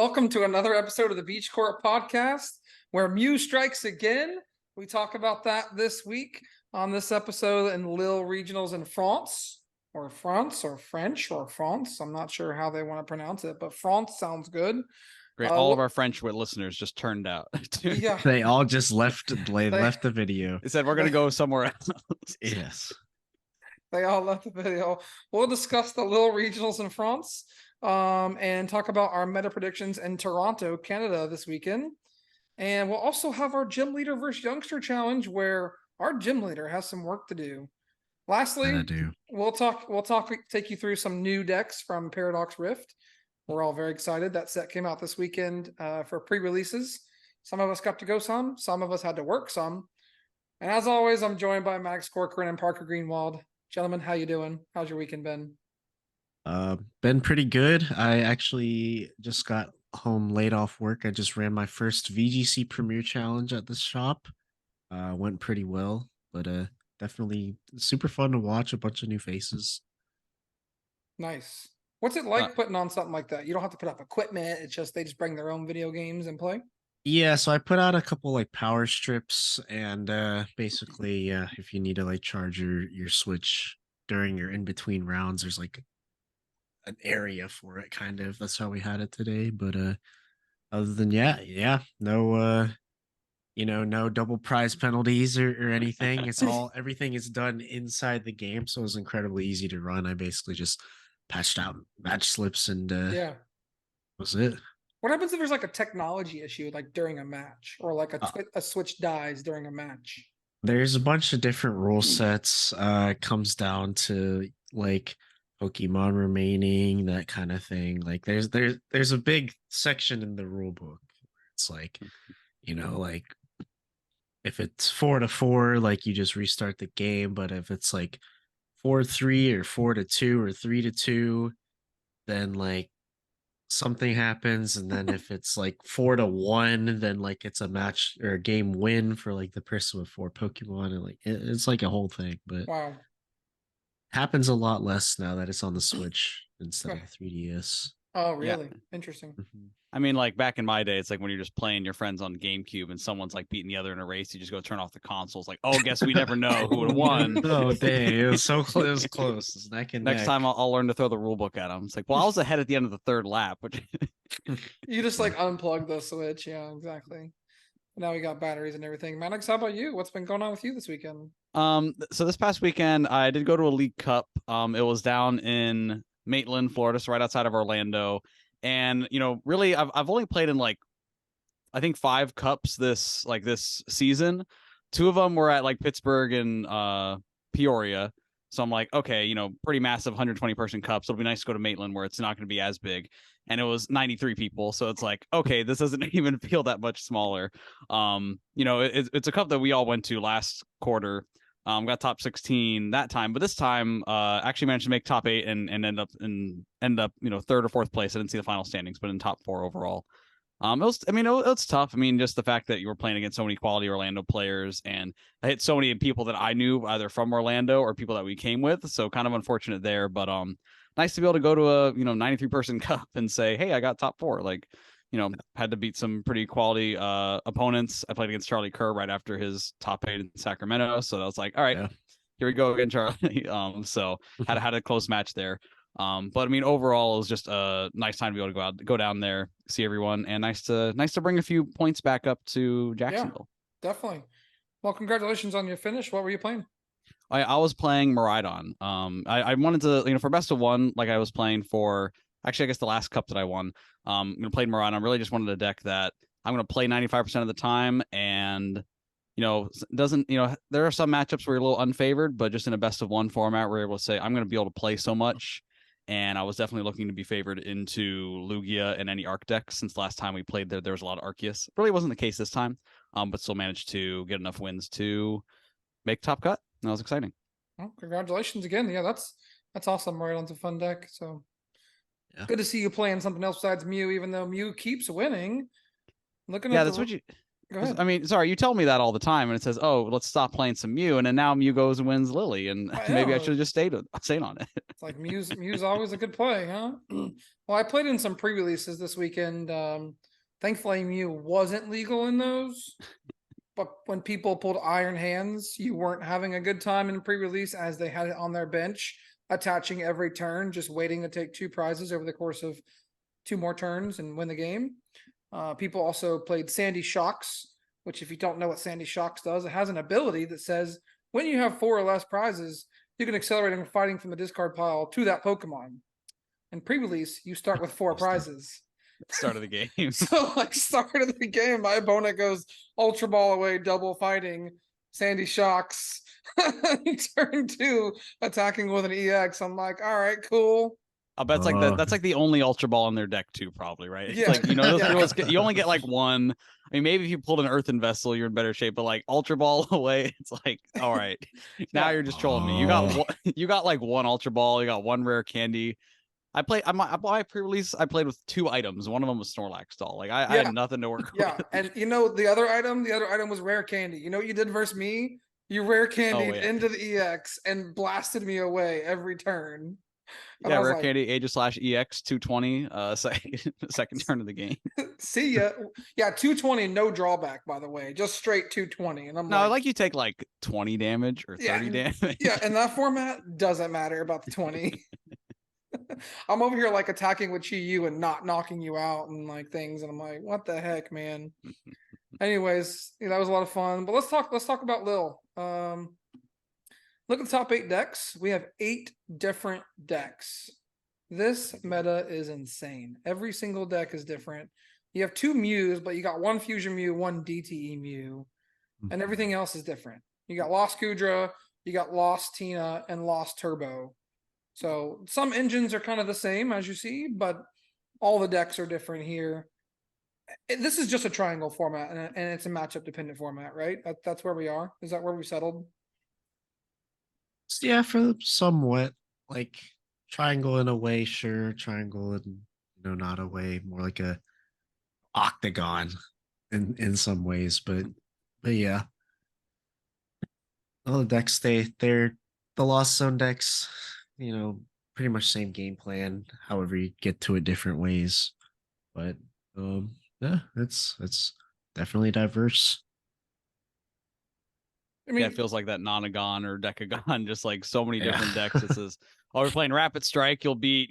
welcome to another episode of the Beach Court Podcast, where Mew strikes again. We talk about that this week on this episode in Lille Regionals in France, or French, or France. I'm not sure how they want to pronounce it, but France sounds good. Great. All of our French listeners just turned out. Yeah, They all just left the video. They said we're going to go somewhere else. Yes. They all left the video. We'll discuss the Lille Regionals in France and talk about our meta predictions in Toronto, Canada this weekend. And we'll also have our gym leader versus youngster challenge where our gym leader has some work to do. Lastly, we'll take you through some new decks from Paradox Rift. We're all very excited. That set came out this weekend for pre-releases. Some of us got to go some of us had to work some. And as always, I'm joined by Max Corcoran and Parker Greenwald. Gentlemen, how you doing? How's your weekend been? Been pretty good. I actually just got home late off work. I just ran my first VGC Premier Challenge at this shop. Went pretty well, but definitely super fun to watch. A bunch of new faces. Nice. What's it like putting on something like that? You don't have to put up equipment. It's just they just bring their own video games and play. Yeah, so I put out a couple like power strips and basically if you need to like charge your Switch during your in-between rounds, there's like an area for it kind of. That's how we had it today. But other than no no double prize penalties or anything. It's all everything is done inside the game, so it was incredibly easy to run. I basically just patched out match slips and that was it. What happens if there's like a technology issue, like during a match, or like a switch dies during a match? There's a bunch of different rule sets. It comes down to like Pokemon remaining, that kind of thing. Like there's a big section in the rule book. It's like, like if it's 4-4, like you just restart the game. But if it's like 4-3 or 4-2 or 3-2, then like something happens, and then if it's like 4-1, then like it's a match or a game win for like the person with 4 Pokemon, and like it's like a whole thing. But wow, happens a lot less now that it's on the Switch instead of the 3DS. Oh, really? Yeah. Interesting. Mm-hmm. I mean, like back in my day, it's like when you're just playing your friends on GameCube and someone's like beating the other in a race, you just go turn off the consoles. Like, oh, guess we never know who would have won. Oh, dang. It was so close. It was close. It's neck and Next time I'll learn to throw the rule book at them. It's like, well, I was ahead at the end of the third lap. You just like unplug the Switch. Yeah, exactly. Now we got batteries and everything. Mannix, how about you? What's been going on with you this weekend? So this past weekend, I did go to a League Cup. It was down in Maitland, Florida, so right outside of Orlando. And, really, I've only played in like, I think 5 cups this season. 2 of them were at like Pittsburgh and Peoria. So I'm like, okay, pretty massive 120 person cups. It'll be nice to go to Maitland where it's not going to be as big. And it was 93 people. So it's like, okay, this doesn't even feel that much smaller. It's a cup that we all went to last quarter. Got top 16 that time, but this time actually managed to make top 8 and end up 3rd or 4th place. I didn't see the final standings, but in top 4 overall. It was tough. I mean, just the fact that you were playing against so many quality Orlando players, and I hit so many people that I knew either from Orlando or people that we came with. So kind of unfortunate there, but nice to be able to go to a 93 person cup and say, hey, I got top 4. Like, had to beat some pretty quality opponents. I played against Charlie Kerr right after his top 8 in Sacramento. So I was like, all right, here we go again, Charlie. So had a close match there. But I mean, overall, it was just a nice time to be able to go down there, see everyone, and nice to bring a few points back up to Jacksonville. Yeah, definitely. Well, congratulations on your finish. What were you playing? I was playing Miraidon. I wanted to, for best of 1, like I was playing for. Actually, I guess the last cup that I won, played Miraidon. I really just wanted a deck that I'm going to play 95% of the time, and there are some matchups where you're a little unfavored, but just in a best of 1 format, we're able to say I'm going to be able to play so much. And I was definitely looking to be favored into Lugia and any Arc decks, since last time we played there was a lot of Arceus. Really wasn't the case this time, but still managed to get enough wins to make top cut. That was exciting. Well, congratulations again. Yeah, that's awesome. Miraidon's a fun deck. So good to see you playing something else besides Mew, even though Mew keeps winning. That's what you Go ahead. I mean, sorry, you tell me that all the time, and it says, "Oh, let's stop playing some Mew," and then now Mew goes and wins Lily, and maybe I know. should have just stayed on it. It's like Mew's always a good play, huh? Well, I played in some pre-releases this weekend. Thankfully, Mew wasn't legal in those. But when people pulled Iron Hands, you weren't having a good time in pre-release as they had it on their bench, attaching every turn, just waiting to take 2 prizes over the course of 2 more turns and win the game. People also played Sandy Shocks, which if you don't know what Sandy Shocks does, it has an ability that says when you have 4 or less prizes, you can accelerate and fighting from the discard pile to that Pokemon. In pre-release, you start with 4 prizes. Start of the game. So like start of the game, my opponent goes Ultra Ball away, double fighting, Sandy Shocks. Turn 2, attacking with an EX. I'm like, all right, cool. I'll bet that's like the only Ultra Ball in their deck too, probably, right? It's Yeah. like, you know, Yeah. you only get like one. I mean, maybe if you pulled an Earthen Vessel, you're in better shape, but like Ultra Ball away, it's like, all right, now Yeah. you're just trolling me. You got you got like one Ultra Ball, you got one rare candy. I pre-release. I played with 2 items. One of them was Snorlax doll. Like I had nothing to work Yeah, with. and you know the other item was rare candy. You know what you did versus me? You rare candied yeah. into the EX and blasted me away every turn. And Yeah, I was rare like, candy Aegis/EX 220. Second turn of the game. see ya. Yeah, 220, no drawback, by the way, just straight 220. And I'm No, like, like you take like 20 damage or 30 damage. yeah, in that format, doesn't matter about the 20. I'm over here like attacking with Chi Yu and not knocking you out and like things, and I'm like, what the heck, man? Anyways, that was a lot of fun. But let's talk about Lil. Look at the top 8 decks. We have 8 different decks. This meta is insane. Every single deck is different. You have 2 Mews, but you got 1 Fusion Mew, 1 DTE Mew, and everything else is different. You got Lost Gudra, you got Lost Tina, and Lost Turbo. So some engines are kind of the same as you see, but all the decks are different here. This is just a triangle format, and it's a matchup dependent format, right? That's where we are. Is that where we settled? Yeah, for somewhat like triangle in a way, sure. Triangle and not a way, more like a octagon in some ways, but yeah. All the decks they're the Lost Zone decks, pretty much same game plan. However, you get to it different ways. But yeah, it's definitely diverse. I mean, Yeah, it feels like that Nonagon or Decagon, just like so many different Yeah. decks. It says, oh, we're playing Rapid Strike, you'll beat,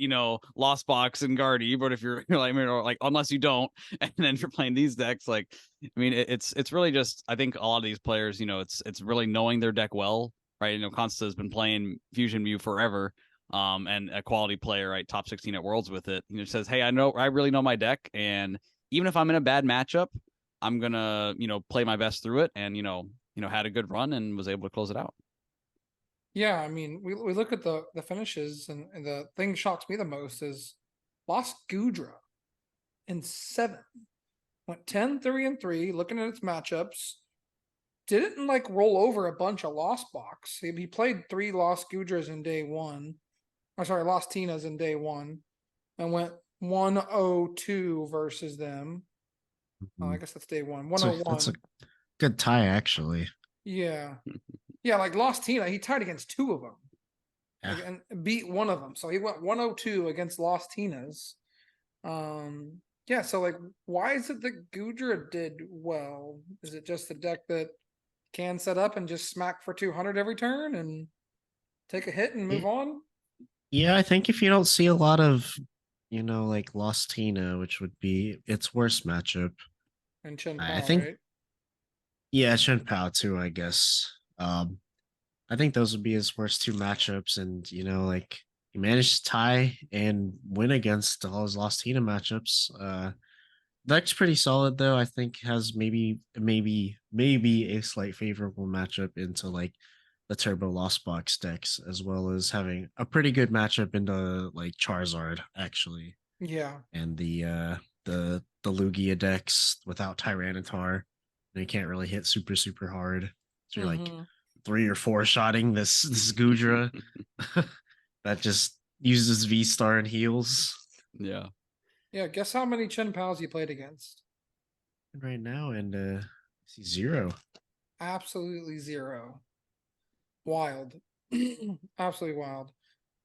Lost Box and Guardy, but if you're like, or like, unless you don't, and then if you're playing these decks, like, I mean, it's really just, I think a lot of these players, it's really knowing their deck well, right? Consta has been playing Fusion Mew forever, and a quality player, right? Top 16 at Worlds with it. Says, hey, I really know my deck, and even if I'm in a bad matchup, I'm gonna, play my best through it, and had a good run and was able to close it out. yeah, I mean, we look at the finishes, and the thing shocks me the most is Lost Gudra in 7th. Went 10, 3, and 3, looking at its matchups. Didn't like roll over a bunch of Lost Box. He played 3 Lost Gudras in day 1. Or sorry, Lost Tinas in day 1. And went 102 versus them. Oh, I guess that's day 1. 101. That's a good tie, actually. Yeah. Yeah, like Lost Tina, he tied against 2 of them. Yeah. And beat one of them. So he went 102 against Lost Tinas. Yeah, so like why is it that Gudra did well? Is it just the deck that can set up and just smack for 200 every turn and take a hit and move on? Yeah, I think if you don't see a lot of, like Lost Tina, which would be its worst matchup. And Chen I Pao, think right? Yeah, Shen Pao too, I guess. I think those would be his worst 2 matchups, and like he managed to tie and win against all his Lost Tina matchups. Deck's pretty solid though. I think has maybe a slight favorable matchup into like the Turbo Lost Box decks, as well as having a pretty good matchup into like Charizard actually, Yeah. and the Lugia decks without Tyranitar. They can't really hit super hard. So you're like 3 or 4 shotting this Gudra that just uses V Star and heals. Yeah, guess how many Chen Paos you played against? Right now, and See 0. Absolutely 0. Wild. Absolutely wild.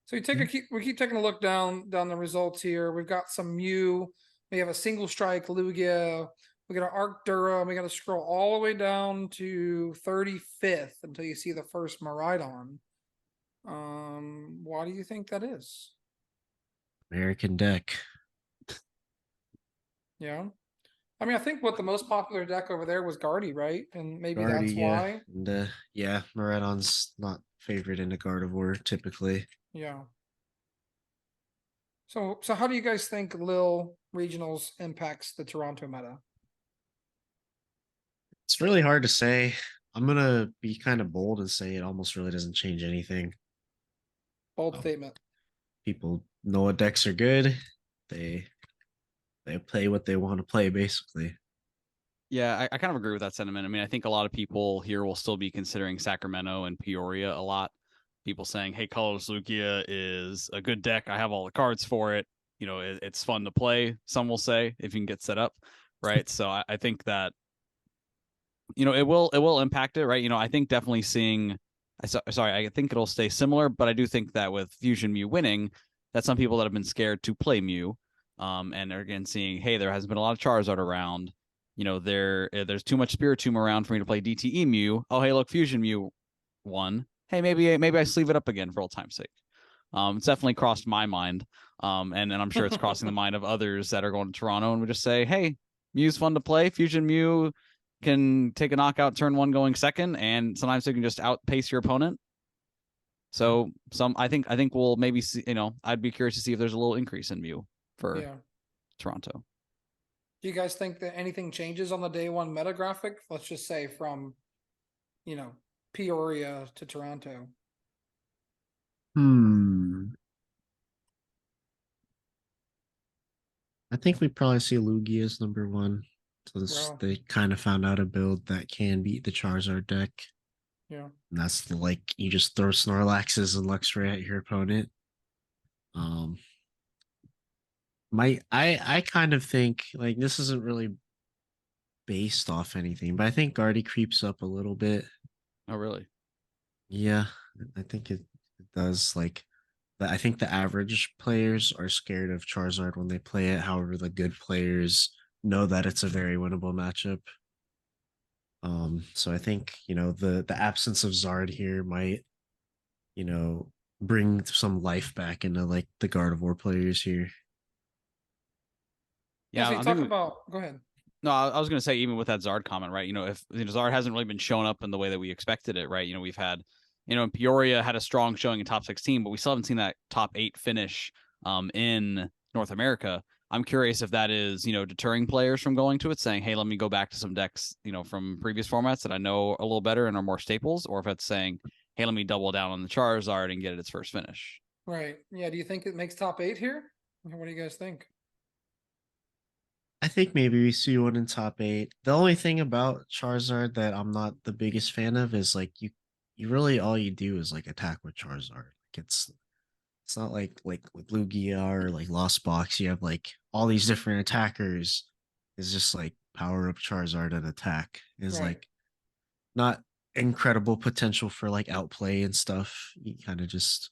So we keep taking a look down the results here. We've got some Mew. We have a single strike Lugia. We got an Arctura. We got to scroll all the way down to 35th until you see the first Miraidon. Why do you think that is? American deck. Yeah. I mean, I think what the most popular deck over there was Guardy, right? And maybe Guardy, that's yeah. why. And yeah, Miraidon's not favored into Gardevoir typically. Yeah. So how do you guys think Lille Regionals impacts the Toronto meta? It's really hard to say. I'm gonna be kind of bold and say it almost really doesn't change anything. Bold Um, statement. people know what decks are good. They play what they want to play, basically. Yeah, I kind of agree with that sentiment. I mean, I think a lot of people here will still be considering Sacramento and Peoria a lot. People saying, hey, Colorless Lugia is a good deck. I have all the cards for it. You know, it's fun to play, some will say, if you can get set up, right? So I think that, you know, it will impact it, right? You know, I think definitely seeing, sorry, I think it'll stay similar, but I do think that with Fusion Mew winning, that some people that have been scared to play Mew, and are again seeing, hey, there hasn't been a lot of Charizard around. You know, there's too much Spiritomb around for me to play DTE Mew. Oh, hey, look, Fusion Mew won. Hey, maybe I sleeve it up again for old time's sake. It's definitely crossed my mind, and I'm sure it's crossing the mind of others that are going to Toronto and would just say, hey, Mew's fun to play. Fusion Mew can take a knockout turn 1 going second, and sometimes they can just outpace your opponent. So I think we'll maybe see, you know, I'd be curious to see if there's a little increase in Mew for Toronto. Do you guys think that anything changes on the day one meta graphic? Let's just say from, you know, Peoria to Toronto. I think we probably see Lugia as number 1. Since they kind of found out a build that can beat the Charizard deck. Yeah. And that's the, like, you just throw Snorlaxes and Luxray at your opponent. I kind of think like this isn't really based off anything, but I think Guardy creeps up a little bit. Oh, really? Yeah, I think it does. Like, I think the average players are scared of Charizard when they play it. However, the good players know that it's a very winnable matchup. So I think, you know, the absence of Zard here might, you know, bring some life back into like the Gardevoir players here. Yeah, so you I talk think about go ahead. No, I was going to say, even with that Zard comment, right? You know, if Zard hasn't really been showing up in the way that we expected it, right? You know, we've had, you know, Peoria had a strong showing in top 16, but we still haven't seen that top 8 finish in North America. I'm curious if that is, you know, deterring players from going to it, saying, hey, let me go back to some decks, you know, from previous formats that I know a little better and are more staples, or if it's saying, hey, let me double down on the Charizard and get it its first finish. Right. Yeah. Do you think it makes top 8 here? What do you guys think? I think maybe we see one in top 8. The only thing about Charizard that I'm not the biggest fan of is like you really all you do is like attack with Charizard. Like it's not like with Lugia or like Lost Box. You have like all these different attackers. It's just like power up Charizard and attack. Is like not incredible potential for like outplay and stuff. You kind of just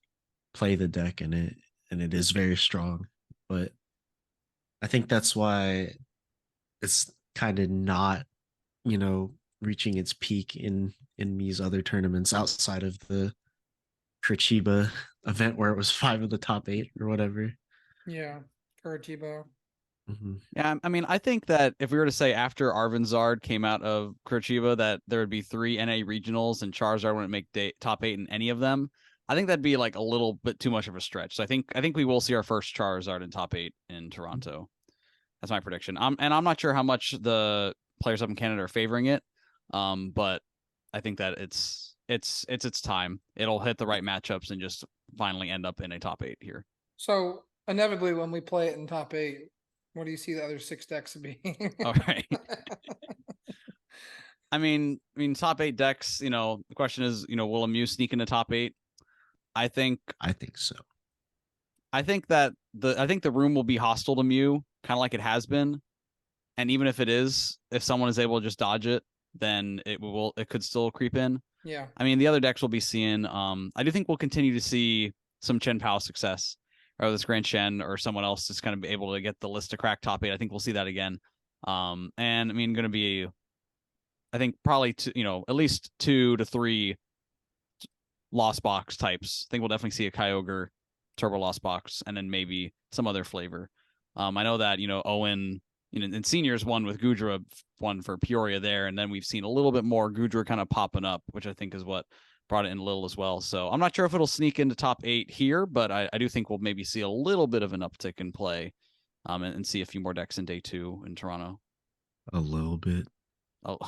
play the deck and it is very strong. But I think that's why it's kind of not, you know, reaching its peak in these other tournaments outside of the Curitiba event where it was 5 of the top 8 or whatever. Yeah, Curitiba. Yeah, I mean, I think that if we were to say after Arvinzard came out of Curitiba that there would be 3 NA regionals and Charizard wouldn't make top 8 in any of them, I think that'd be like a little bit too much of a stretch. So I think we will see our first Charizard in top 8 in Toronto. That's my prediction. And I'm not sure how much the players up in Canada are favoring it, but I think that it's time. It'll hit the right matchups and just finally end up in a top 8 here. So inevitably, when we play it in top 8, what do you see the other 6 decks being? All right. I mean, top 8 decks. You know, the question is, you know, will a Mew sneak into top 8? I think so. I think that the room will be hostile to Mew, kind of like it has been. And even if it is, if someone is able to just dodge it, then it could still creep in. Yeah. I mean, the other decks we'll be seeing. I do think we'll continue to see some Chen Pao success, or this Grand Shen or someone else is going to be able to get the list to crack top 8. I think we'll see that again. And I mean, going to be, I think probably at least 2 to 3 Lost Box types. I think we'll definitely see a Kyogre Turbo Lost Box, and then maybe some other flavor. I know that Owen in seniors won with Gudra, won for Peoria there, and then we've seen a little bit more Gudra kind of popping up, which I think is what brought it in Lille as well. So I'm not sure if it'll sneak into top 8 here, but I do think we'll maybe see a little bit of an uptick in play, and see a few more decks in day 2 in Toronto. A little bit. Oh,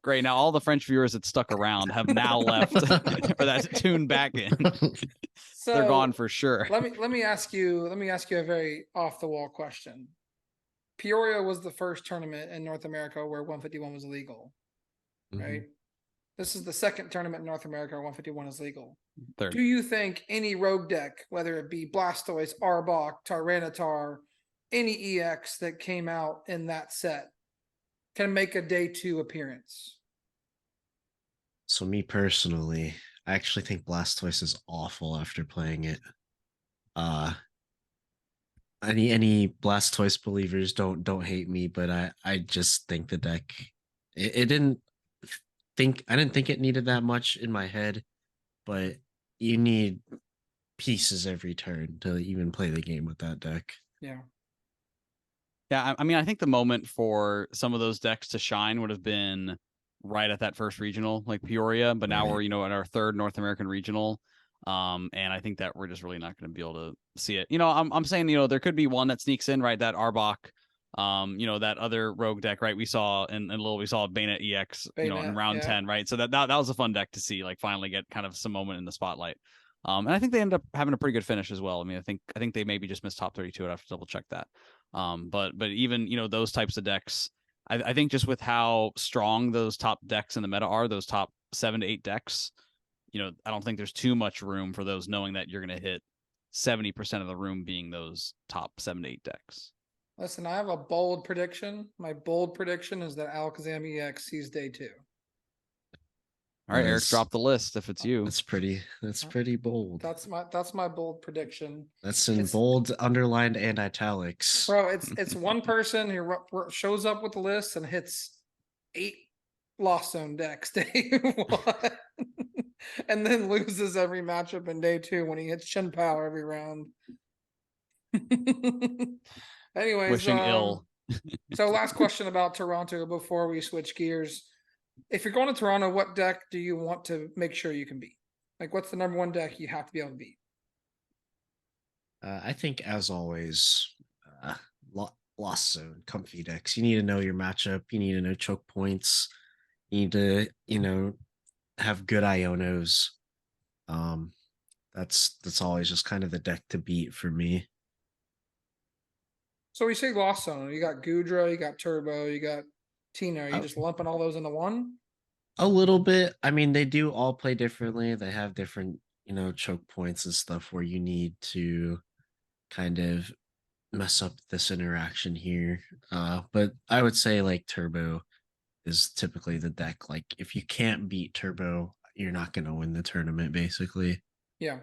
great! Now all the French viewers that stuck around have now left, or that's tuned back in. So they're gone for sure. Let me ask you a very off the wall question. Peoria was the first tournament in North America where 151 was legal, right? This is the second tournament in North America where 151 is legal. Third. Do you think any rogue deck, whether it be Blastoise, Arbok, Tyranitar, any EX that came out in that set, can make a day 2 appearance? So me personally, I actually think Blastoise is awful after playing it. Any Blastoise believers don't hate me, but I just think the deck I didn't think it needed that much in my head, but you need pieces every turn to even play the game with that deck. Yeah. Yeah, I mean, I think the moment for some of those decks to shine would have been right at that first regional, like Peoria. But now we're, at our third North American regional, and I think that we're just really not going to be able to see it. I'm saying, there could be one that sneaks in, right? That Arbok, that other rogue deck, right? We saw in Lille, we saw Bana EX, in round 10, right? So that was a fun deck to see, like finally get kind of some moment in the spotlight. And I think they ended up having a pretty good finish as well. I mean, I think they maybe just missed top 32. I'd have to double check that. But even those types of decks, I think just with how strong those top decks in the meta are, those top 7 to 8 decks, I don't think there's too much room for those, knowing that you're going to hit 70% of the room being those top 7 to 8 decks. Listen, I have a bold prediction. My bold prediction is that Alakazam EX sees day 2. All right, Eric, drop the list if it's you. That's pretty bold. That's my bold prediction. That's in bold, underlined, and italics. Bro, it's one person who shows up with the list and hits 8 Lost Zone decks day 1, and then loses every matchup in day 2 when he hits Chen Pao every round. Anyways, wishing ill. So last question about Toronto before we switch gears. If you're going to Toronto, what deck do you want to make sure you can beat? Like, what's the number 1 deck you have to be able to beat? I think, as always, Lost Zone, comfy decks. You need to know your matchup. You need to know choke points. You need to, have good Ionos. That's always just kind of the deck to beat for me. So we say Lost Zone. You got Gudra, you got Turbo, you got Tina. Are you just lumping all those into one? A little bit. I mean, they do all play differently. They have different, choke points and stuff where you need to kind of mess up this interaction here. But I would say like Turbo is typically the deck. Like, if you can't beat Turbo, you're not going to win the tournament, basically. Yeah.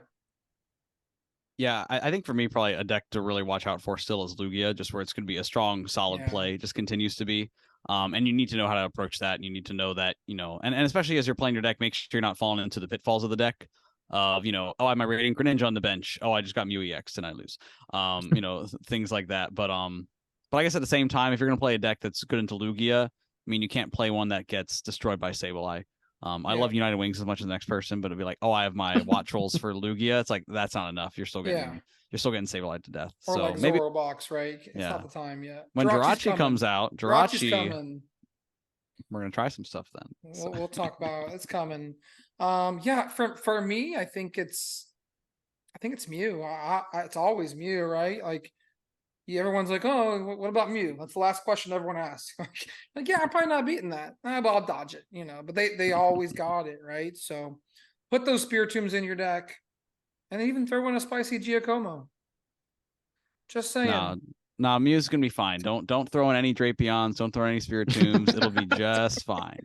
Yeah, I think for me, probably a deck to really watch out for still is Lugia, just where it's going to be a strong, solid play, just continues to be. And you need to know how to approach that. And you need to know that, and especially as you're playing your deck, make sure you're not falling into the pitfalls of the deck of, oh, I have my Radiant Greninja on the bench. Oh, I just got Mew EX and I lose. Things like that. But I guess at the same time, if you're going to play a deck that's good into Lugia, I mean, you can't play one that gets destroyed by Sableye. I love United Wings as much as the next person, but it'd be like, oh, I have my Watch Rolls for Lugia. It's like, that's not enough. You're still getting Sableye to death. Or so like maybe Zorobox, right? It's not the time yet. When Jirachi comes out, coming. We're gonna try some stuff then. We'll talk about it. It's coming. Yeah, for me, I think it's Mew. It's always Mew, right? Like, everyone's like, oh, what about Mew? That's the last question everyone asks. Like, yeah, I'm probably not beating that. But I'll dodge it, But they always got it, right? So put those Spiritombs in your deck, and even throw in a spicy Giacomo. Just saying. Nah, Mew's gonna be fine. Don't throw in any Drapions. Don't throw in any Spiritombs. It'll be just fine.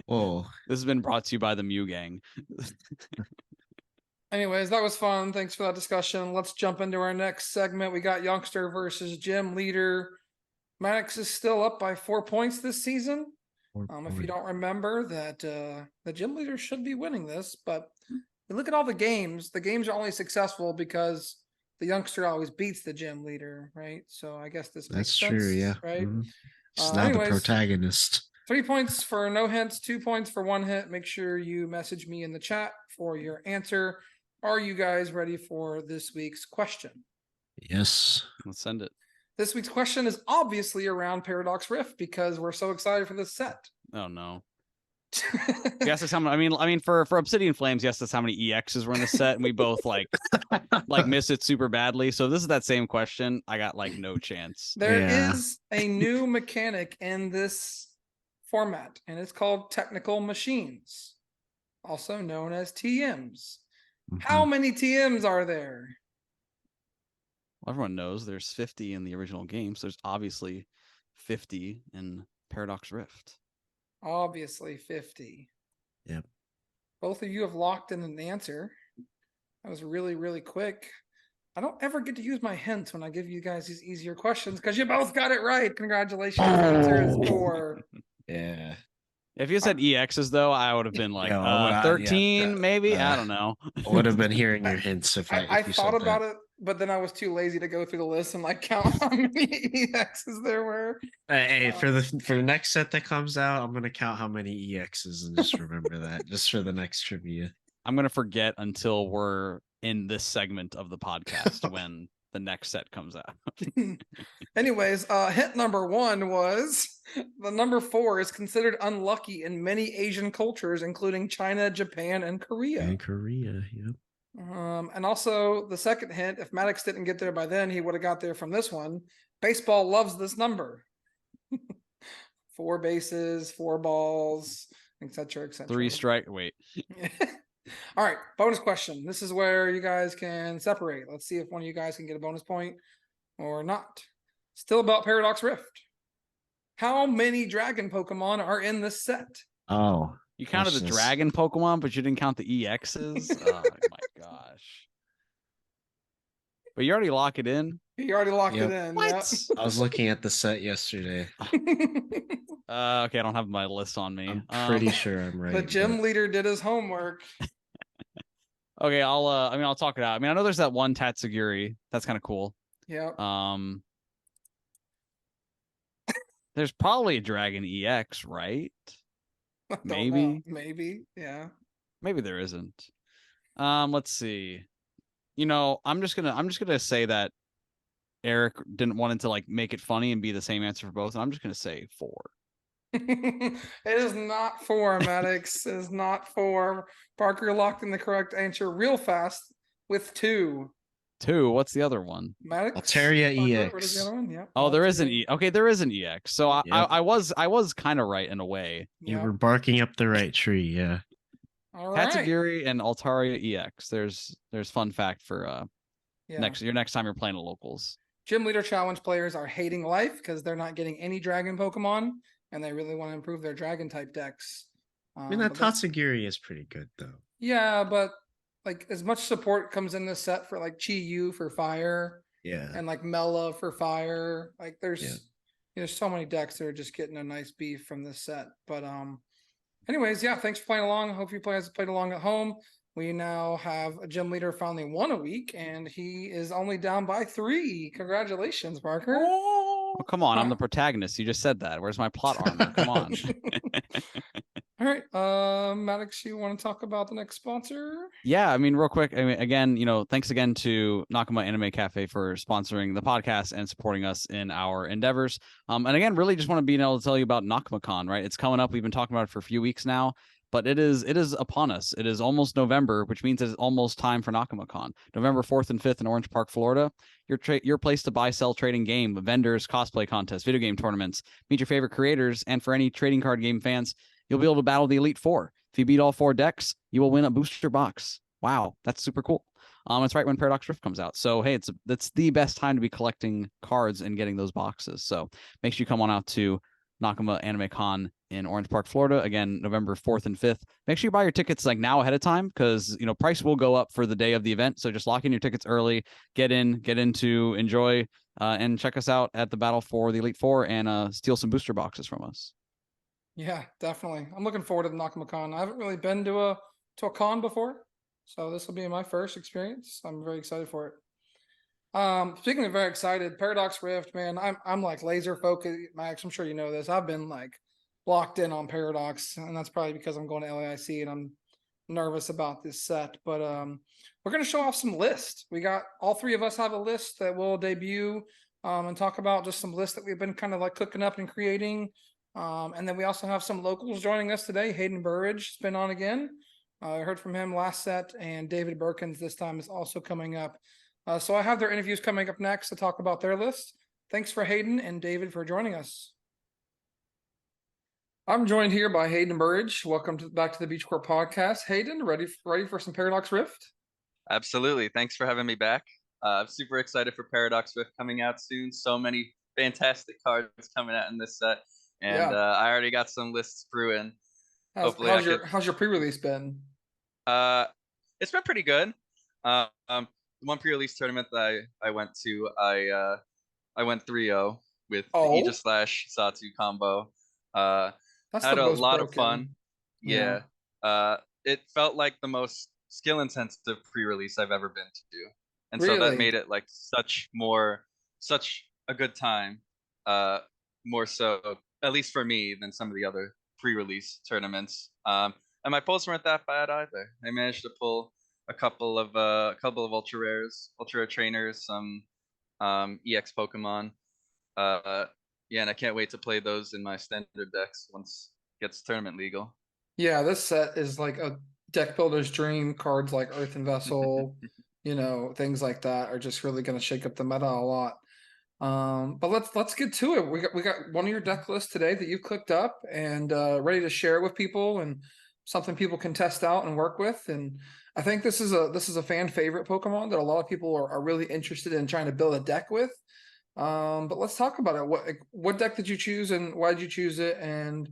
Whoa. This has been brought to you by the Mew Gang. Anyways, that was fun. Thanks for that discussion. Let's jump into our next segment. We got Youngster versus Gym Leader. Maddox is still up by 4 points this season. If you don't remember that the Gym Leader should be winning this, but you look at all the games are only successful because the Youngster always beats the Gym Leader, right? So I guess this makes That's sense, true, yeah. right? It's not the protagonist. 3 points for no hints, 2 points for one hit. Make sure you message me in the chat for your answer. Are you guys ready for this week's question? Yes. Let's send it. This week's question is obviously around Paradox Rift because we're so excited for this set. Oh no. Yes, that's how many, I mean for Obsidian Flames, yes, that's how many EXs were in the set, and we both like missed it super badly. So this is that same question. I got like no chance. There is a new mechanic in this format, and it's called Technical Machines, also known as TMs. How many TMs are there? Well, everyone knows there's 50 in the original game, so there's obviously 50 in Paradox Rift. Obviously 50. Yep. Both of you have locked in an answer. That was really, really quick. I don't ever get to use my hints when I give you guys these easier questions because you both got it right. Congratulations. The answer is 4. Yeah. If you said EXs though, I would have been like 13, maybe. I don't know. I would have been hearing your hints if I you thought said about that. it, but then I was too lazy to go through the list and like count how many EXs there were. Hey, for the next set that comes out, I'm gonna count how many EXs and just remember that just for the next trivia. I'm gonna forget until we're in this segment of the podcast when the next set comes out. Anyways, hint number 1 was the number 4 is considered unlucky in many Asian cultures, including China, Japan, and Korea. Yep. And also the second hint, if Maddox didn't get there by then, he would have got there from this one. Baseball loves this number. 4 bases, 4 balls, etc., etc. 3 strike. Wait. All right, bonus question. This is where you guys can separate. Let's see if one of you guys can get a bonus point or not. Still about Paradox Rift. How many dragon Pokemon are in this set? Oh. You counted the dragon Pokemon, but you didn't count the EXs? Oh my gosh. But you already lock it in? You already locked it in. What? Yep. I was looking at the set yesterday. Okay, I don't have my list on me. I'm pretty sure I'm right. The Gym Leader did his homework. Okay, I'll talk it out. I mean, I know there's that one Tatsugiri. That's kind of cool. Yeah. There's probably a Dragon EX, right? Maybe. Maybe. Yeah. Maybe there isn't. Let's see. I'm just gonna say that Eric didn't want it to like make it funny and be the same answer for both, and I'm just gonna say 4. It is not 4, Maddox. It is not 4. Parker locked in the correct answer real fast with 2. 2. What's the other one? Maddox. Altaria Parker, what is EX. the other one? Yep. Oh, there is an E. Okay, there is an EX. So Yep. I was kind of right in a way. You were barking up the right tree, yeah. All right. Tatsugiri and Altaria EX. There's fun fact for next time you're playing at locals. Gym Leader Challenge players are hating life because they're not getting any dragon Pokemon, and they really want to improve their dragon type decks. I mean, that Tatsugiri is pretty good though. Yeah, but like as much support comes in this set for like Chi-Yu for fire, and like Mela for fire. Like there's so many decks that are just getting a nice beef from this set. But anyways, yeah, thanks for playing along. I hope you guys played along at home. We now have a Gym Leader finally won a week, and he is only down by 3. Congratulations, Parker. Oh, come on, I'm the protagonist. You just said that. Where's my plot armor? Come on. All right, Maddox, you want to talk about the next sponsor? Yeah, I mean, real quick. I mean, again, thanks again to Nakama Anime Cafe for sponsoring the podcast and supporting us in our endeavors. And again, really just want to be able to tell you about Nakamacon, right? It's coming up. We've been talking about it for a few weeks now, but it is upon us. It is almost November, which means it's almost time for Nakamacon. November 4th and 5th in Orange Park, Florida. Your place to buy, sell, trading game, vendors, cosplay contests, video game tournaments, meet your favorite creators, and for any trading card game fans, you'll be able to battle the Elite Four. If you beat all 4 decks, you will win a booster box. Wow, that's super cool. It's right when Paradox Rift comes out. So hey, that's the best time to be collecting cards and getting those boxes. So make sure you come on out to Nakamacon in Orange Park, Florida. Again, November 4th and 5th. Make sure you buy your tickets like now ahead of time, because price will go up for the day of the event. So just lock in your tickets early, get in to enjoy, and check us out at the battle for the Elite Four, and steal some booster boxes from us. Yeah, definitely. I'm looking forward to the Nakamacon. I haven't really been to a con before, so this will be my first experience. I'm very excited for it. Speaking of very excited, Paradox Rift, man, I'm like laser focused. Max, I'm sure you know this. I've been like locked in on Paradox, and that's probably because I'm going to LAIC and I'm nervous about this set. But we're gonna show off some lists. We got all three of us have a list that we'll debut and talk about just some lists that we've been kind of like cooking up and creating. And then we also have some locals joining us today. Hayden Burridge has been on again. I heard from him last set, and David Berkins this time is also coming up. So I have their interviews coming up next to talk about their list. Thanks for Hayden and David for joining us. I'm joined here by Hayden Burridge. Welcome back to the Beach Court Podcast. Hayden, ready for some Paradox Rift? Absolutely. Thanks for having me back. I'm super excited for Paradox Rift coming out soon. So many fantastic cards coming out in this set, and I already got some lists brewing. How's your pre-release been? It's been pretty good. The one pre-release tournament that I went to, I went 3-0 with the Aegis Slash Satu combo. That's had the a most lot broken. of fun. Yeah. It felt like the most skill intensive pre-release I've ever been to, and so that made it like such a good time. More so, at least for me, than some of the other pre-release tournaments. And my pulls weren't that bad either. I managed to pull a couple of ultra rares, ultra rare trainers, some EX Pokemon. Yeah, and I can't wait to play those in my standard decks once it gets tournament legal. Yeah, this set is like a deck builder's dream. Cards like Earthen Vessel, things like that are just really going to shake up the meta a lot. But let's get to it. We got one of your deck lists today that you clicked up and ready to share with people, and something people can test out and work with. And I think this is a fan favorite Pokemon that a lot of people are really interested in trying to build a deck with. But let's talk about it. What deck did you choose, and why did you choose it? And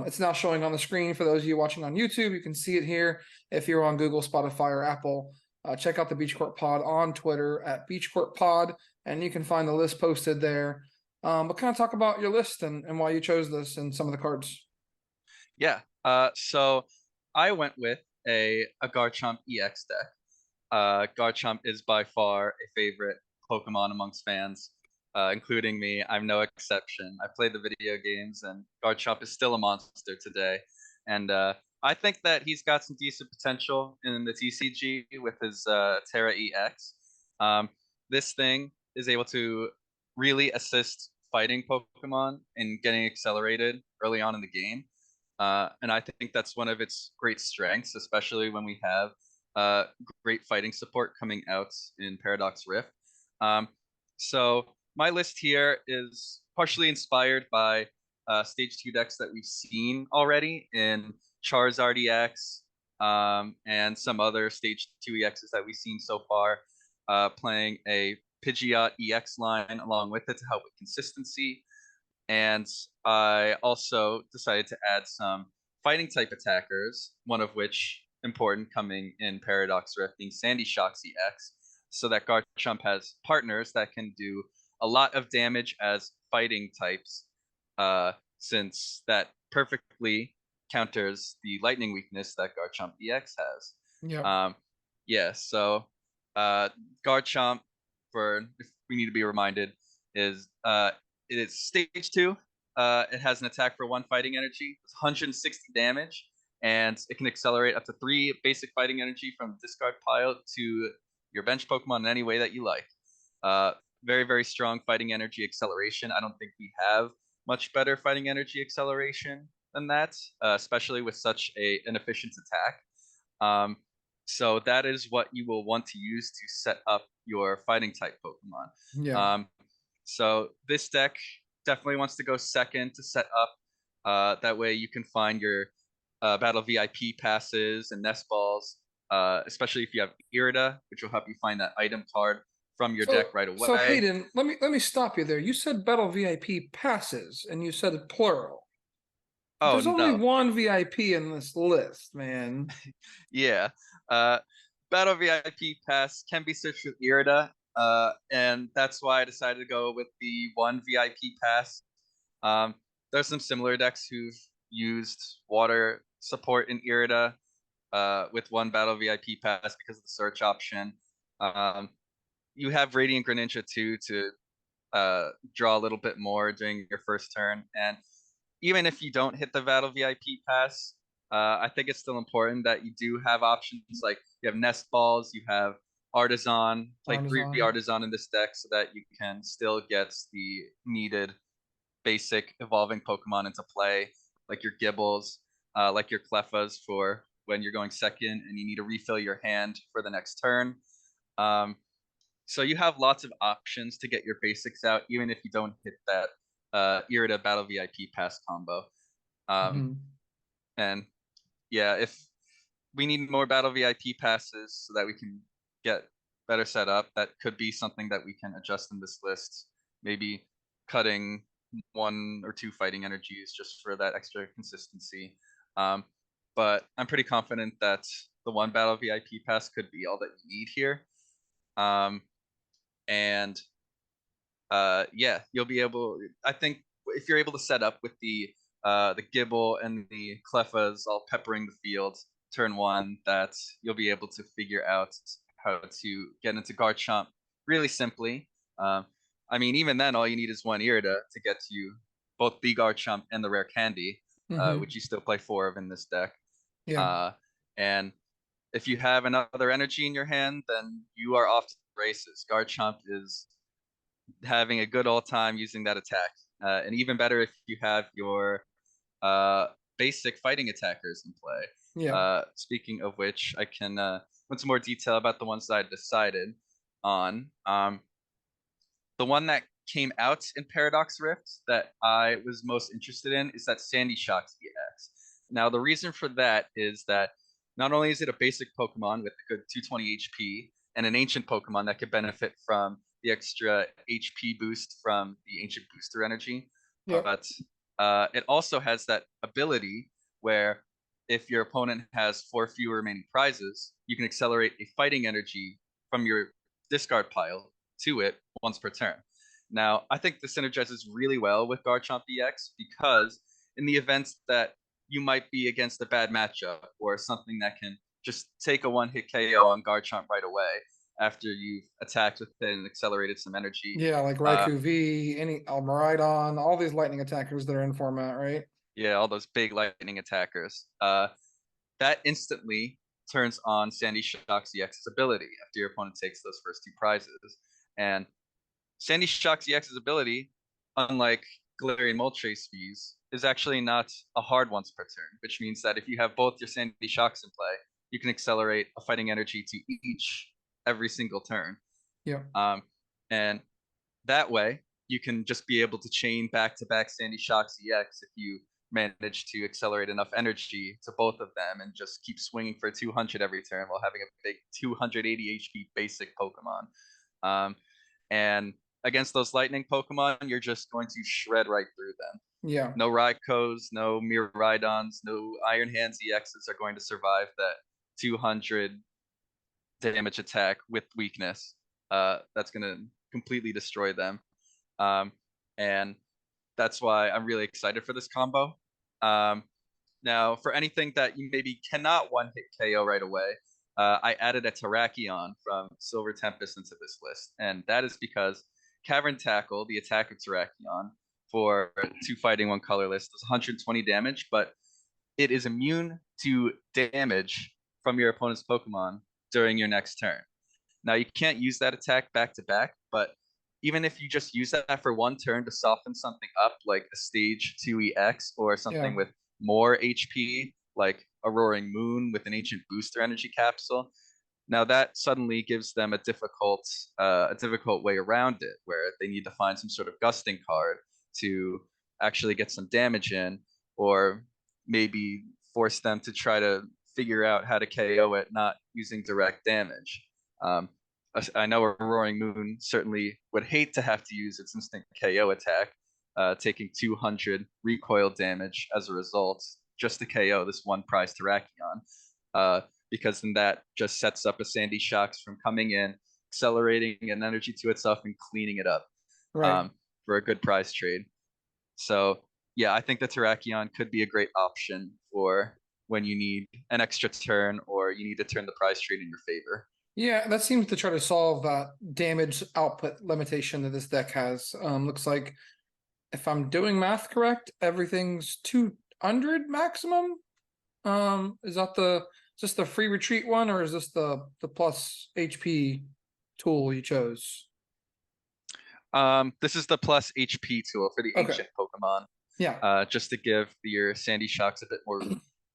it's now showing on the screen for those of you watching on YouTube. You can see it here. If you're on Google, Spotify, or Apple, check out the Beach Court Pod on Twitter at Beach Court Pod, and you can find the list posted there. But kind of talk about your list and why you chose this and some of the cards. Yeah. So I went with a Garchomp EX deck. Garchomp is by far a favorite Pokemon amongst fans, including me. I'm no exception. I played the video games, and Garchomp is still a monster today. And I think that he's got some decent potential in the TCG with his Terra EX. This thing is able to really assist fighting Pokemon in getting accelerated early on in the game. And I think that's one of its great strengths, especially when we have great fighting support coming out in Paradox Rift. So my list here is partially inspired by Stage 2 decks that we've seen already in Charizard EX, and some other Stage 2 EXs that we've seen so far, playing a Pidgeot EX line along with it to help with consistency. And I also decided to add some fighting type attackers, one of which important coming in Paradox Rift being Sandy Shock's EX, so that Garchomp has partners that can do a lot of damage as fighting types, since that perfectly counters the lightning weakness that Garchomp EX has. So Garchomp, if we need to be reminded, is it is Stage 2. It has an attack for 1 fighting energy. It's 160 damage, and it can accelerate up to 3 basic fighting energy from discard pile to your bench Pokemon in any way that you like. Very, very strong fighting energy acceleration. I don't think we have much better fighting energy acceleration than that, especially with such an efficient attack. So that is what you will want to use to set up your fighting type Pokemon. So this deck definitely wants to go second to set up. That way you can find your Battle VIP passes and Nest Balls especially if you have Irida, which will help you find that item card from your deck right away. So Hayden, let me stop you there. You said battle VIP passes, and you said plural. Oh, There's only no. one VIP in this list, man. Yeah. Battle VIP pass can be searched with Irida, and that's why I decided to go with the one VIP pass. There's some similar decks who've used water support in Irida with one battle VIP pass because of the search option. You have Radiant Greninja too to draw a little bit more during your first turn, and even if you don't hit the battle VIP pass, I think it's still important that you do have options like you have Nest Balls, you have Artisan, play three Artisan in this deck so that you can still get the needed basic evolving Pokemon into play, like your Gibbles, like your Clefas for when you're going second and you need to refill your hand for the next turn. So you have lots of options to get your basics out, even if you don't hit that Irida Battle VIP pass combo. And yeah, if we need more Battle VIP passes so that we can get better set up, that could be something that we can adjust in this list. Maybe cutting 1 or 2 fighting energies just for that extra consistency. But I'm pretty confident that the one Battle VIP pass could be all that you need here. Yeah, you'll be able. I think if you're able to set up with the Gibble and the Clefas all peppering the field turn 1, that you'll be able to figure out how to get into Garchomp really simply. I mean, even then, all you need is one Irida to get you both the Garchomp and the Rare Candy, which you still play 4 of in this deck. Yeah. And if you have another energy in your hand, then you are off to the races. Garchomp is having a good old time using that attack. And even better if you have your basic fighting attackers in play. Yeah. Speaking of which, I can go into more detail about the ones that I decided on. The one that came out in Paradox Rift that I was most interested in is that Sandy Shocks EX. Now, the reason for that is that not only is it a basic Pokemon with a good 220 HP and an ancient Pokemon that could benefit from the extra HP boost from the ancient booster energy, but it also has that ability where if your opponent has 4 fewer remaining prizes, you can accelerate a fighting energy from your discard pile to it once per turn. Now, I think this synergizes really well with Garchomp EX because in the event that you might be against a bad matchup or something that can just take a one-hit KO on Garchomp right away after you've attacked with it and accelerated some energy. Yeah, like Raikou V, any Almaridon, all these lightning attackers that are in format, right? Yeah, all those big lightning attackers. That instantly turns on Sandy Shocks EX's ability after your opponent takes those first 2 prizes. And Sandy Shocks EX's ability, unlike Galarian Moltres Fees, is actually not a hard once per turn, which means that if you have both your Sandy Shocks in play, you can accelerate a fighting energy to each every single turn. Yeah. And that way, you can just be able to chain back-to-back Sandy Shocks EX if you manage to accelerate enough energy to both of them and just keep swinging for 200 every turn while having a big 280 HP basic Pokemon. And against those lightning Pokemon, you're just going to shred right through them. Yeah. No Raikos, no Miraidons, no Iron Hands EXs are going to survive that 200 damage attack with weakness. That's going to completely destroy them. And that's why I'm really excited for this combo. Now, for anything that you maybe cannot one-hit KO right away, I added a Terrakion from Silver Tempest into this list. And that is because Cavern Tackle, the attack of Terrakion, for 2 fighting, 1 colorless, does 120 damage, but it is immune to damage from your opponent's Pokemon during your next turn. Now, you can't use that attack back to back, but even if you just use that for 1 turn to soften something up, like a stage 2 EX or something with more HP, like a Roaring Moon with an Ancient Booster Energy Capsule, now that suddenly gives them a difficult way around it, where they need to find some sort of gusting card to actually get some damage in, or maybe force them to try to figure out how to KO it not using direct damage. I know a Roaring Moon certainly would hate to have to use its instant KO attack, taking 200 recoil damage as a result, just to KO this one prize Terrakion. Because then that just sets up a Sandy Shocks from coming in, accelerating an energy to itself, and cleaning it up Right. for a good prize trade. So yeah, I think the Terrakion could be a great option for when you need an extra turn or you need to turn the prize trade in your favor. Yeah, that seems to try to solve that damage output limitation that this deck has. Looks like if I'm doing math correct, everything's 200 maximum. Is that is this the free retreat one, or is this the plus HP tool you chose? This is the plus HP tool for the Okay. ancient Pokemon, Yeah, just to give your Sandy Shocks a bit more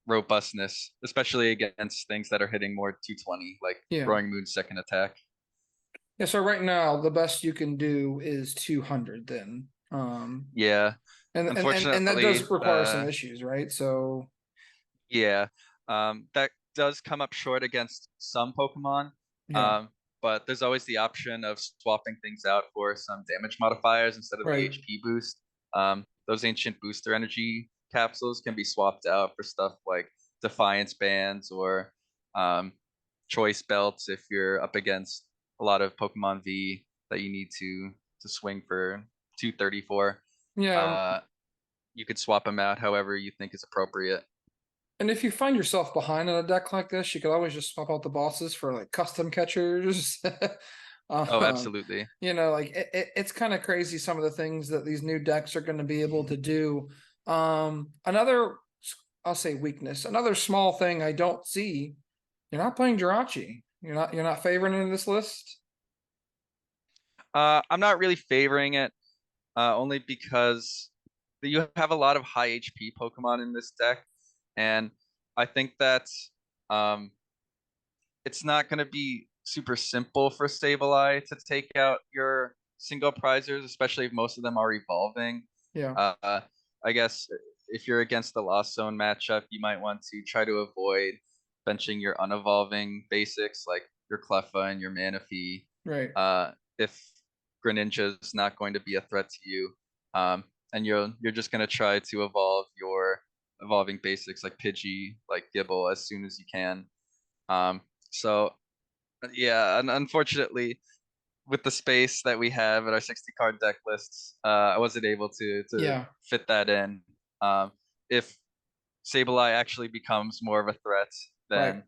robustness, especially against things that are hitting more 220, like Yeah. Roaring Moon's second attack. yeah. So right now, the best you can do is 200. Then, Yeah, and that does unfortunately, require some issues, right? So yeah, that does come up short against some Pokemon. yeah, But there's always the option of swapping things out for some damage modifiers instead of the right. HP boost. Those ancient booster energy capsules can be swapped out for stuff like Defiance bands or choice belts if you're up against a lot of Pokemon V that you need to swing for 234. Yeah, You could swap them out however you think is appropriate. and if you find yourself behind in a deck like this, you could always just swap out the bosses for like custom catchers. Oh, Um, absolutely. like it's kind of crazy some of the things that these new decks are going to be able to do. Another, I'll say weakness, another small thing I don't see. You're not playing Jirachi. You're not favoring it in this list. I'm not really favoring it, only because you have a lot of high HP Pokemon in this deck, and I think that um, it's not going to be super simple for Sableye to take out your single prizers, especially if most of them are evolving. Yeah, I guess if you're against the Lost Zone matchup, you might want to try to avoid benching your unevolving basics like your Cleffa and your Manaphy. right. If Greninja is not going to be a threat to you, and you're just going to try to evolve your evolving basics like Pidgey, like Gibble as soon as you can. So yeah, and unfortunately, with the space that we have in our 60 card deck lists, I wasn't able to Yeah, fit that in. If Sableye actually becomes more of a threat right. than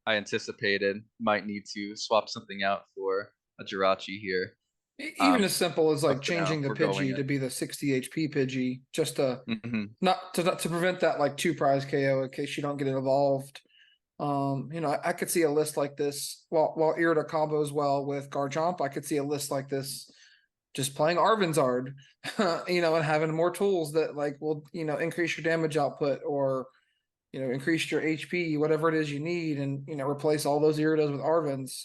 I anticipated, might need to swap something out for a Jirachi here. Even as simple as like But for now, changing the we're going Pidgey it. to be the 60 HP Pidgey, just to Mhm. not to prevent that like 2 prize KO in case you don't get it evolved. I could see a list like this while Irida combos well with Garchomp. I could see a list like this just playing Arvinzard, and having more tools that like will increase your damage output or increase your HP, whatever it is you need, and replace all those Iridas with Arvins.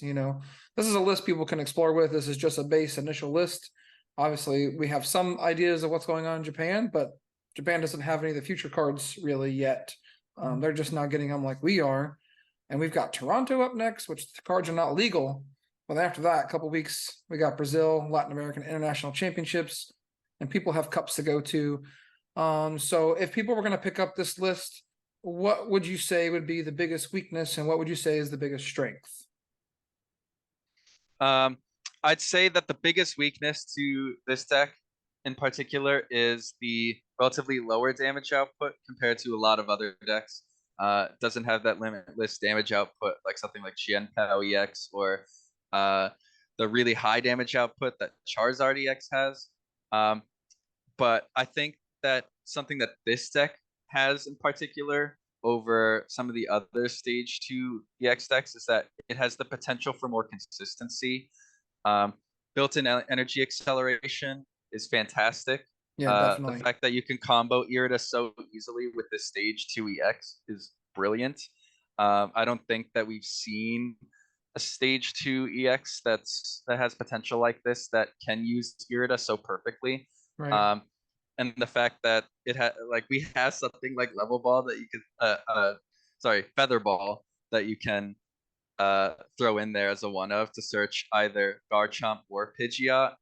This is a list people can explore with. This is just a base initial list. Obviously, we have some ideas of what's going on in Japan, but Japan doesn't have any of the future cards really yet. They're just now getting them like we are. And we've got Toronto up next, which the cards are not legal. But after that, a couple weeks, we got Brazil, Latin American International Championships, and people have cups to go to. So if people were going to pick up this list, what would you say would be the biggest weakness, and what would you say is the biggest strength? I'd say that the biggest weakness to this deck in particular is the relatively lower damage output compared to a lot of other decks. Doesn't have that limitless damage output like something like Qianpao EX or the really high damage output that Charizard EX has. But I think that something that this deck has in particular over some of the other stage 2 EX decks is that it has the potential for more consistency. Built-in energy acceleration is fantastic. Yeah, The definitely. fact that you can combo Irida so easily with this stage 2 EX is brilliant. I don't think that we've seen a stage 2 EX that has potential like this that can use Irida so perfectly. Right. And the fact that it had like we have something like Level Ball that you could sorry, feather ball that you can throw in there as a one of to search either Garchomp or Pidgeot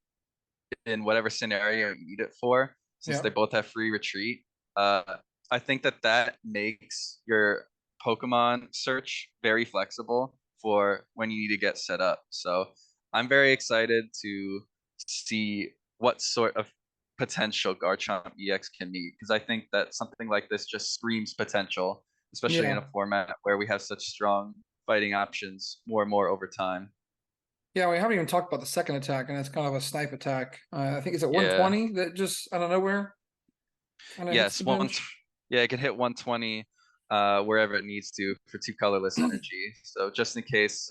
in whatever scenario you need it for, since they Yeah. both have free retreat. Uh, I think that makes your Pokemon search very flexible for when you need to get set up. So I'm very excited to see what sort of potential Garchomp EX can meet, because I think that something like this just screams potential, especially in Yeah. a format where we have such strong fighting options more and more over time. Yeah, we haven't even talked about the second attack, and it's kind of a snipe attack. I think it's at Yeah. 120 that just out of nowhere kind of hits Yes, the bench. yeah, it can hit 120 wherever it needs to for 2 colorless energy. So just in case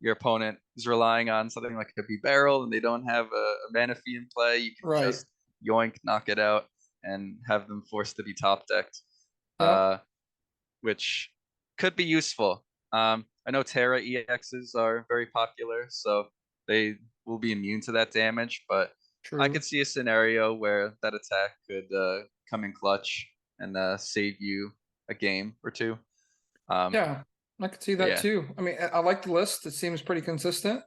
your opponent is relying on something like a B barrel and they don't have a mana fee in play, you can Right. just yoink, knock it out, and have them forced to be top decked, Yep. which could be useful. I know Terra EXs are very popular, so they will be immune to that damage, but I True. could see a scenario where that attack could come in clutch and save you a game or two. Yeah, I could see that Yeah, too. I mean, I like the list. It seems pretty consistent.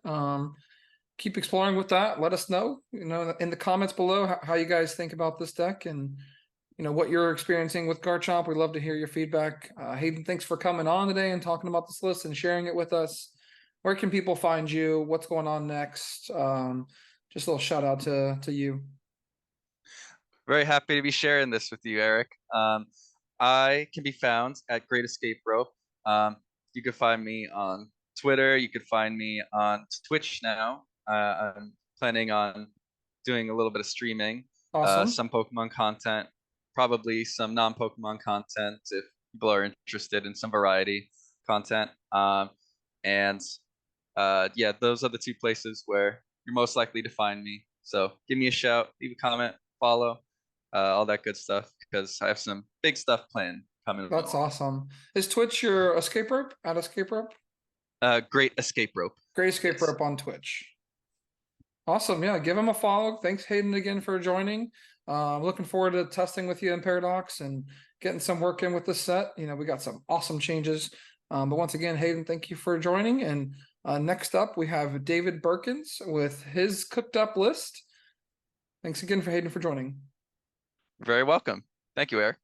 Keep exploring with that. Let us know, in the comments below how you guys think about this deck and what you're experiencing with Garchomp. We'd love to hear your feedback. Hayden, thanks for coming on today and talking about this list and sharing it with us. Where can people find you? What's going on next? Just a little shout out to you. very happy to be sharing this with you, Eric. I can be found at Great Escape Rope. You can find me on Twitter. You could find me on Twitch now. I'm planning on doing a little bit of streaming, Awesome. some Pokemon content, probably some non-Pokemon content if people are interested in some variety content. And yeah, those are the two places where you're most likely to find me. So give me a shout, leave a comment, follow, all that good stuff, because I have some big stuff planned coming That's along. awesome. Is Twitch your escape rope? At escape rope? Great Escape Rope. Great escape Yes. rope on Twitch. Awesome. Yeah, give him a follow. Thanks, Hayden, again for joining. Looking forward to testing with you in Paradox and getting some work in with this set. We got some awesome changes. But once again, Hayden, thank you for joining. And next up, we have David Birkins with his cooked up list. Thanks again for Hayden for joining. Very welcome. Thank you, Eric.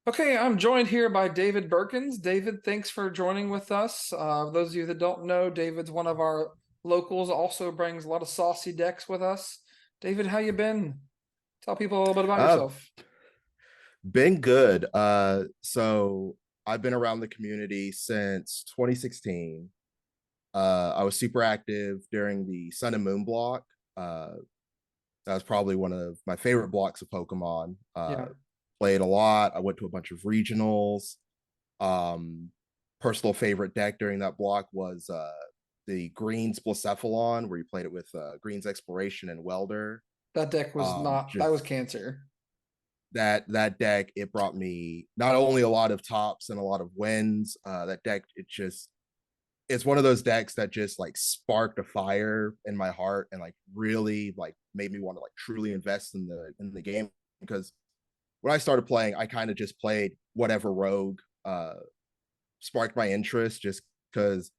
Okay, I'm joined here by David Birkins. David, thanks for joining with us. Those of you that don't know, David's one of our locals, also brings a lot of saucy decks with us. David, how you been? Tell people a little bit about yourself. Been good. So I've been around the community since 2016. I was super active during the Sun and Moon block. That was probably one of my favorite blocks of Pokemon. Yeah. Played a lot. I went to a bunch of regionals. Personal favorite deck during that block was the Green's Blacephalon, where you played it with Green's Exploration and Welder. That deck was that was cancer. That deck, it brought me not only a lot of tops and a lot of wins. That deck, it's one of those decks that just like sparked a fire in my heart and like really like made me want to like truly invest in the game, because when I started playing, I kind of just played whatever rogue sparked my interest, just because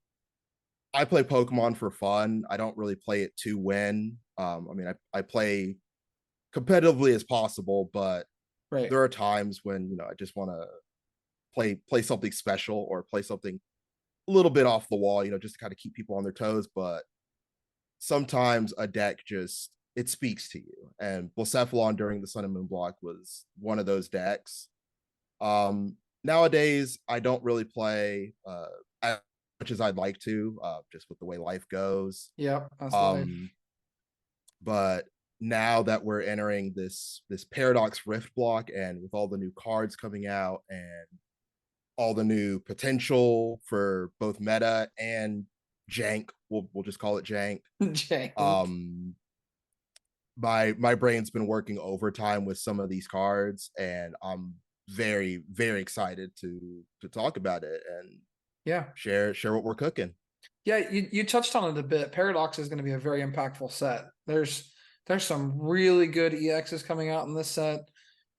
I play Pokemon for fun. I don't really play it to win. I mean, I play competitively as possible, but Right. there are times when I just want to play something special or play something a little bit off the wall, just to kind of keep people on their toes. But sometimes a deck it speaks to you, and Blacephalon during the Sun and Moon block was one of those decks. Nowadays I don't really play as much as I'd like to, just with the way life goes. Yeah, that's life. But now that we're entering this Paradox Rift block, and with all the new cards coming out and all the new potential for both meta and jank, we'll just call it jank. Jank. My brain's been working overtime with some of these cards, and I'm very, very excited to talk about it and Yeah, share what we're cooking. Yeah, you touched on it a bit. Paradox is going to be a very impactful set. There's some really good EXs coming out in this set.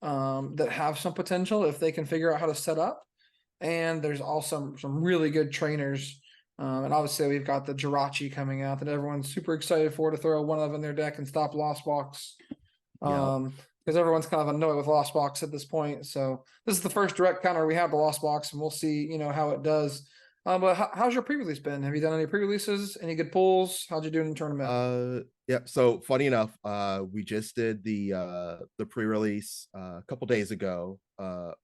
that have some potential if they can figure out how to set up. And there's also some really good trainers. And obviously we've got the Jirachi coming out that everyone's super excited for, to throw one of in their deck and stop Lost Box. Because everyone's kind of annoyed with Lost Box at this point. So this is the first direct counter we have to Lost Box, and we'll see, how it does. But how's your pre-release been? Have you done any pre-releases? Any good pulls? How'd you do in the tournament? Yep. So funny enough, we just did the pre-release a couple days ago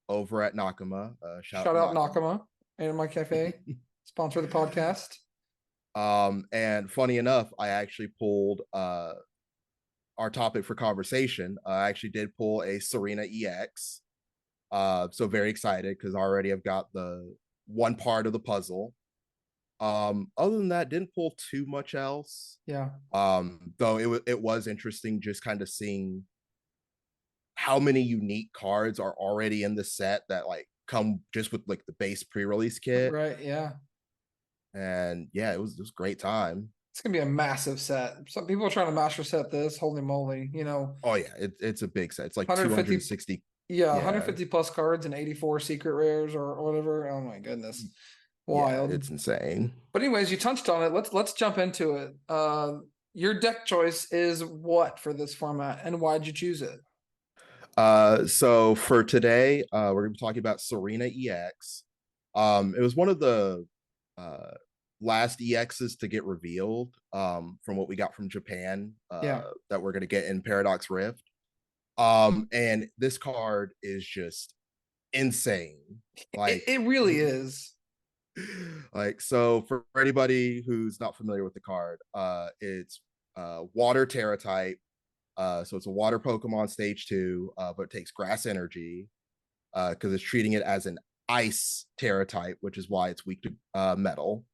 over at Nakama. Shout out Nakama and my cafe. Sponsor the podcast. And funny enough, I actually pulled our topic for conversation. I actually did pull a Serena EX. So very excited because already I've got the one part of the puzzle. Other than that, didn't pull too much else. Yeah. Though it was interesting just kind of seeing how many unique cards are already in the set that like come just with like the base pre-release kit. Right. Yeah. And yeah, it was a great time. It's gonna be a massive set. Some people are trying to master set this. Holy moly! Oh yeah, it's a big set. It's like 150 260. Yeah, 150 plus cards and 84 secret rares or whatever. Oh my goodness, wild! Yeah, it's insane. But anyways, you touched on it. Let's jump into it. Your deck choice is what for this format, and why'd you choose it? So for today, we're gonna be talking about Serena EX. It was one of the last EXs to get revealed from what we got from Japan that we're going to get in Paradox Rift. And this card is just insane. Like it really is. Like, so for anybody who's not familiar with the card, it's water Terra type. So it's a water Pokemon stage 2, but it takes grass energy because it's treating it as an ice Terra type, which is why it's weak to metal.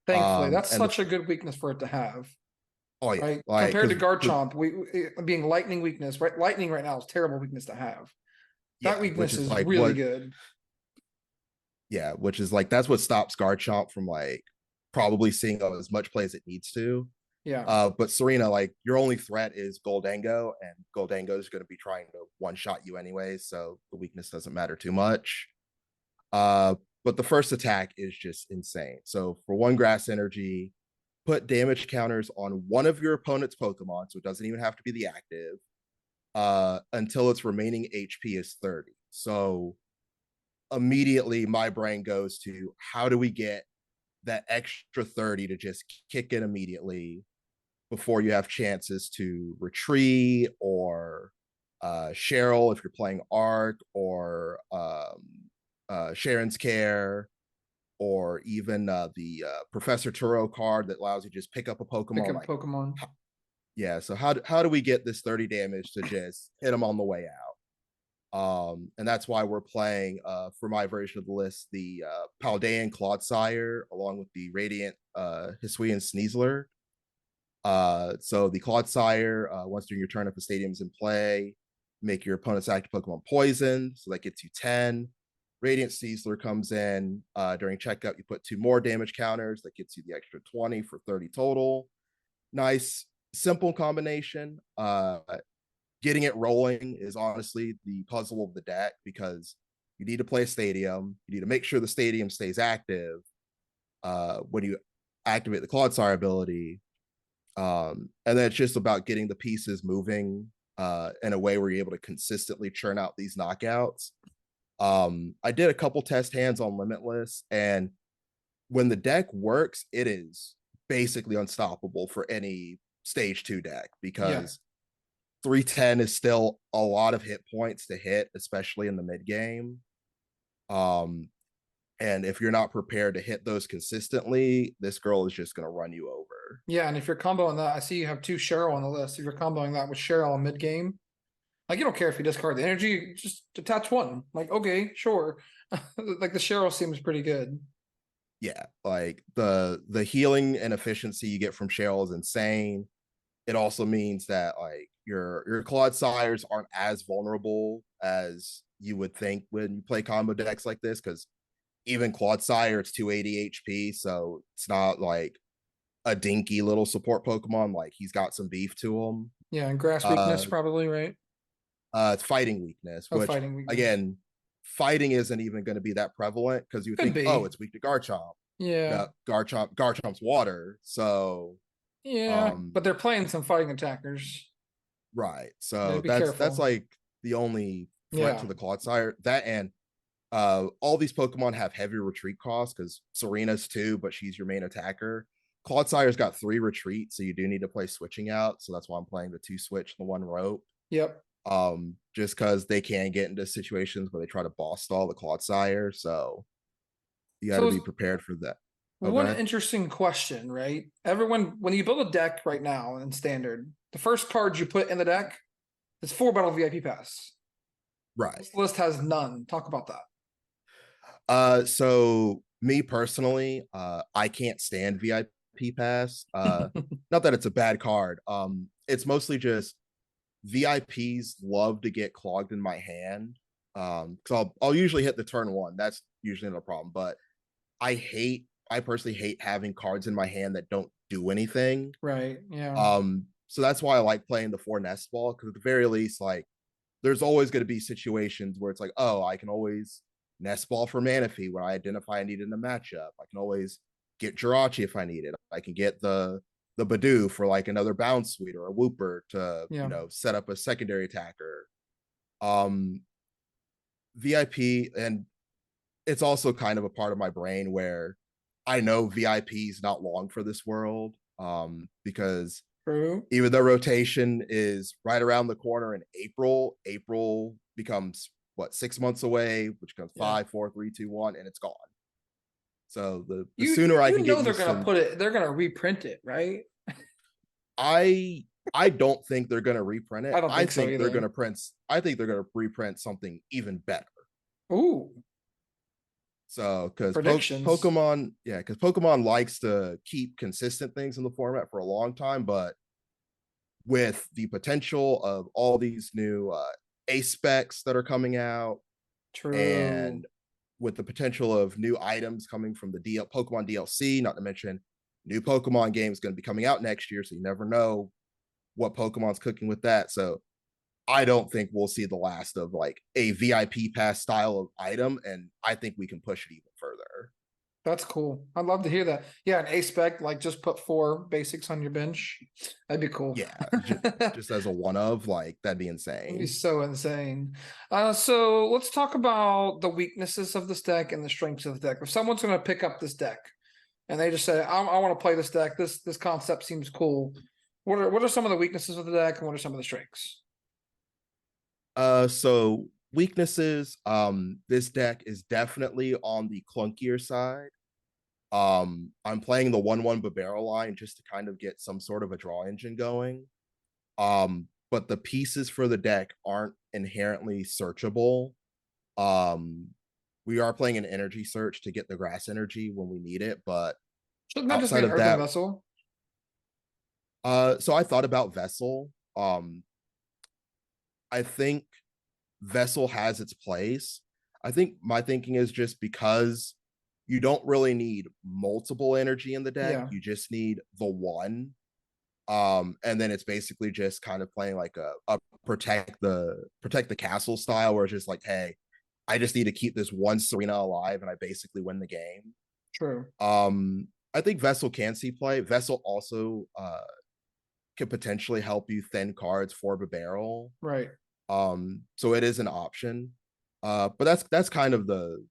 Thankfully, that's such a good weakness for it to have. Oh yeah, right? like, Compared to Garchomp, being lightning weakness, right? Lightning right now is terrible weakness to have. That weakness is like really good. Yeah, which is like that's what stops Garchomp from like probably seeing as much play as it needs to. Yeah. But Serena, like your only threat is Goldango, and Goldango is going to be trying to one-shot you anyway, so the weakness doesn't matter too much. But the first attack is just insane. So for 1 grass energy, put damage counters on one of your opponent's Pokemon, so it doesn't even have to be the active, until its remaining HP is 30. So immediately my brain goes to, how do we get that extra 30 to just kick in immediately before you have chances to retreat or Cheryl if you're playing Arc, or Sharon's Care, or even the Professor Turo card that allows you to just pick up a Pokemon. Pick up Pokemon. Yeah, so how do we get this 30 damage to just hit them on the way out? And that's why we're playing for my version of the list the Paldean Clodsire along with the Radiant Hisuian Sneasler. So the Clodsire, once during your turn, if the stadium's in play, make your opponent's active Pokemon poison, so that gets you 10. Radiant Sneasler comes in during checkup. You put 2 more damage counters, that gets you the extra 20 for 30 total. Nice, simple combination. Getting it rolling is honestly the puzzle of the deck, because you need to play a stadium. You need to make sure the stadium stays active when you activate the Clodsire ability. And then it's just about getting the pieces moving in a way where you're able to consistently churn out these knockouts. I did a couple test hands on Limitless, and when the deck works, it is basically unstoppable for any stage 2 deck, because 310 is still a lot of hit points to hit, especially in the mid game. And if you're not prepared to hit those consistently, this girl is just going to run you over. Yeah, and if you're comboing that, I see you have 2 Cheryl on the list. If you're comboing that with Cheryl in mid game, like you don't care if you discard the energy, just attach 1. Like, okay, sure. Like the Cheryl seems pretty good. Yeah, like the healing and efficiency you get from Cheryl is insane. It also means that like your Clodsires aren't as vulnerable as you would think when you play combo decks like this, because even Clodsire, it's 280 HP, so it's not like a dinky little support Pokemon. Like he's got some beef to him. Yeah, and grass weakness probably, right? It's fighting weakness, Oh, which fighting weakness. again, fighting isn't even going to be that prevalent because you would Could think, oh, be. it's weak to Garchomp. Yeah. No, Garchomp's water. So Yeah. But they're playing some fighting attackers. right. Yeah, So be that's careful. like the only threat Yeah. to the Clodsire. That and all these Pokemon have heavy retreat costs because Serena's too, but she's your main attacker. Clodsire's got 3 retreats, so you do need to play switching out. So that's why I'm playing the 2 switch, the 1 rope. Yep. Just because they can get into situations where they try to boss stall the Clodsire. So you got to So be is- prepared for that. Oh, go One ahead. interesting question, right? Everyone, when you build a deck right now in standard, the first card you put in the deck is 4 Battle VIP Pass. Right. This list has none. Talk about that. So me personally, I can't stand VIP Pass. Not that it's a bad card. It's mostly just VIPs love to get clogged in my hand. Because I'll usually hit the turn 1. That's usually no problem. But I personally hate having cards in my hand that don't do anything. Right. Yeah. So that's why I like playing the 4 nest ball, because at the very least, like, there's always going to be situations where it's like, oh, I can always nest ball for Manaphy when I identify I need it in a matchup. I can always get Jirachi if I need it. I can get the Badoo for like another bounce suite or a Wooper to set up a secondary attacker. VIP, and it's also kind of a part of my brain where I know VIP is not long for this world. Because True. even though rotation is right around the corner in April becomes what, 6 months away, which becomes 5, 4, 3, 2, 1, and it's gone. So the sooner I can get they're gonna reprint it, right? I don't think they're gonna reprint it. I don't think so they're either. gonna print. I think they're gonna reprint something even better. Ooh. So because Predictions. Pokemon likes to keep consistent things in the format for a long time, but with the potential of all these new ace specs that are coming out, True. and with the potential of new items coming from the Pokemon DLC, not to mention new Pokemon games going to be coming out next year, so you never know what Pokemon's cooking with that. So I don't think we'll see the last of like a VIP pass style of item, and I think we can push it even further. That's cool. I'd love to hear that. Yeah, an A spec, like just put 4 basics on your bench. That'd be cool. Yeah, just as a one of, like, that'd be insane. It'd be so insane. So let's talk about the weaknesses of this deck and the strengths of the deck. If someone's going to pick up this deck and they just say, I want to play this deck, this concept seems cool. What are some of the weaknesses of the deck and what are some of the strengths? So weaknesses, this deck is definitely on the clunkier side. I'm playing the 1/1 Babero line just to kind of get some sort of a draw engine going. But the pieces for the deck aren't inherently searchable. We are playing an energy search to get the grass energy when we need it, but Shouldn't that just be outside an of earthen that, vessel? so I thought about Vessel. I think Vessel has its place. I think my thinking is just because you don't really need multiple energy in the deck, Yeah. you just need the one. And then it's basically just kind of playing like a protect the castle style, where it's just like, hey, I just need to keep this one Serena alive and I basically win the game. True. I think Vessel can see play. Vessel also could potentially help you thin cards for Babero. Right. So it is an option. But that's kind of the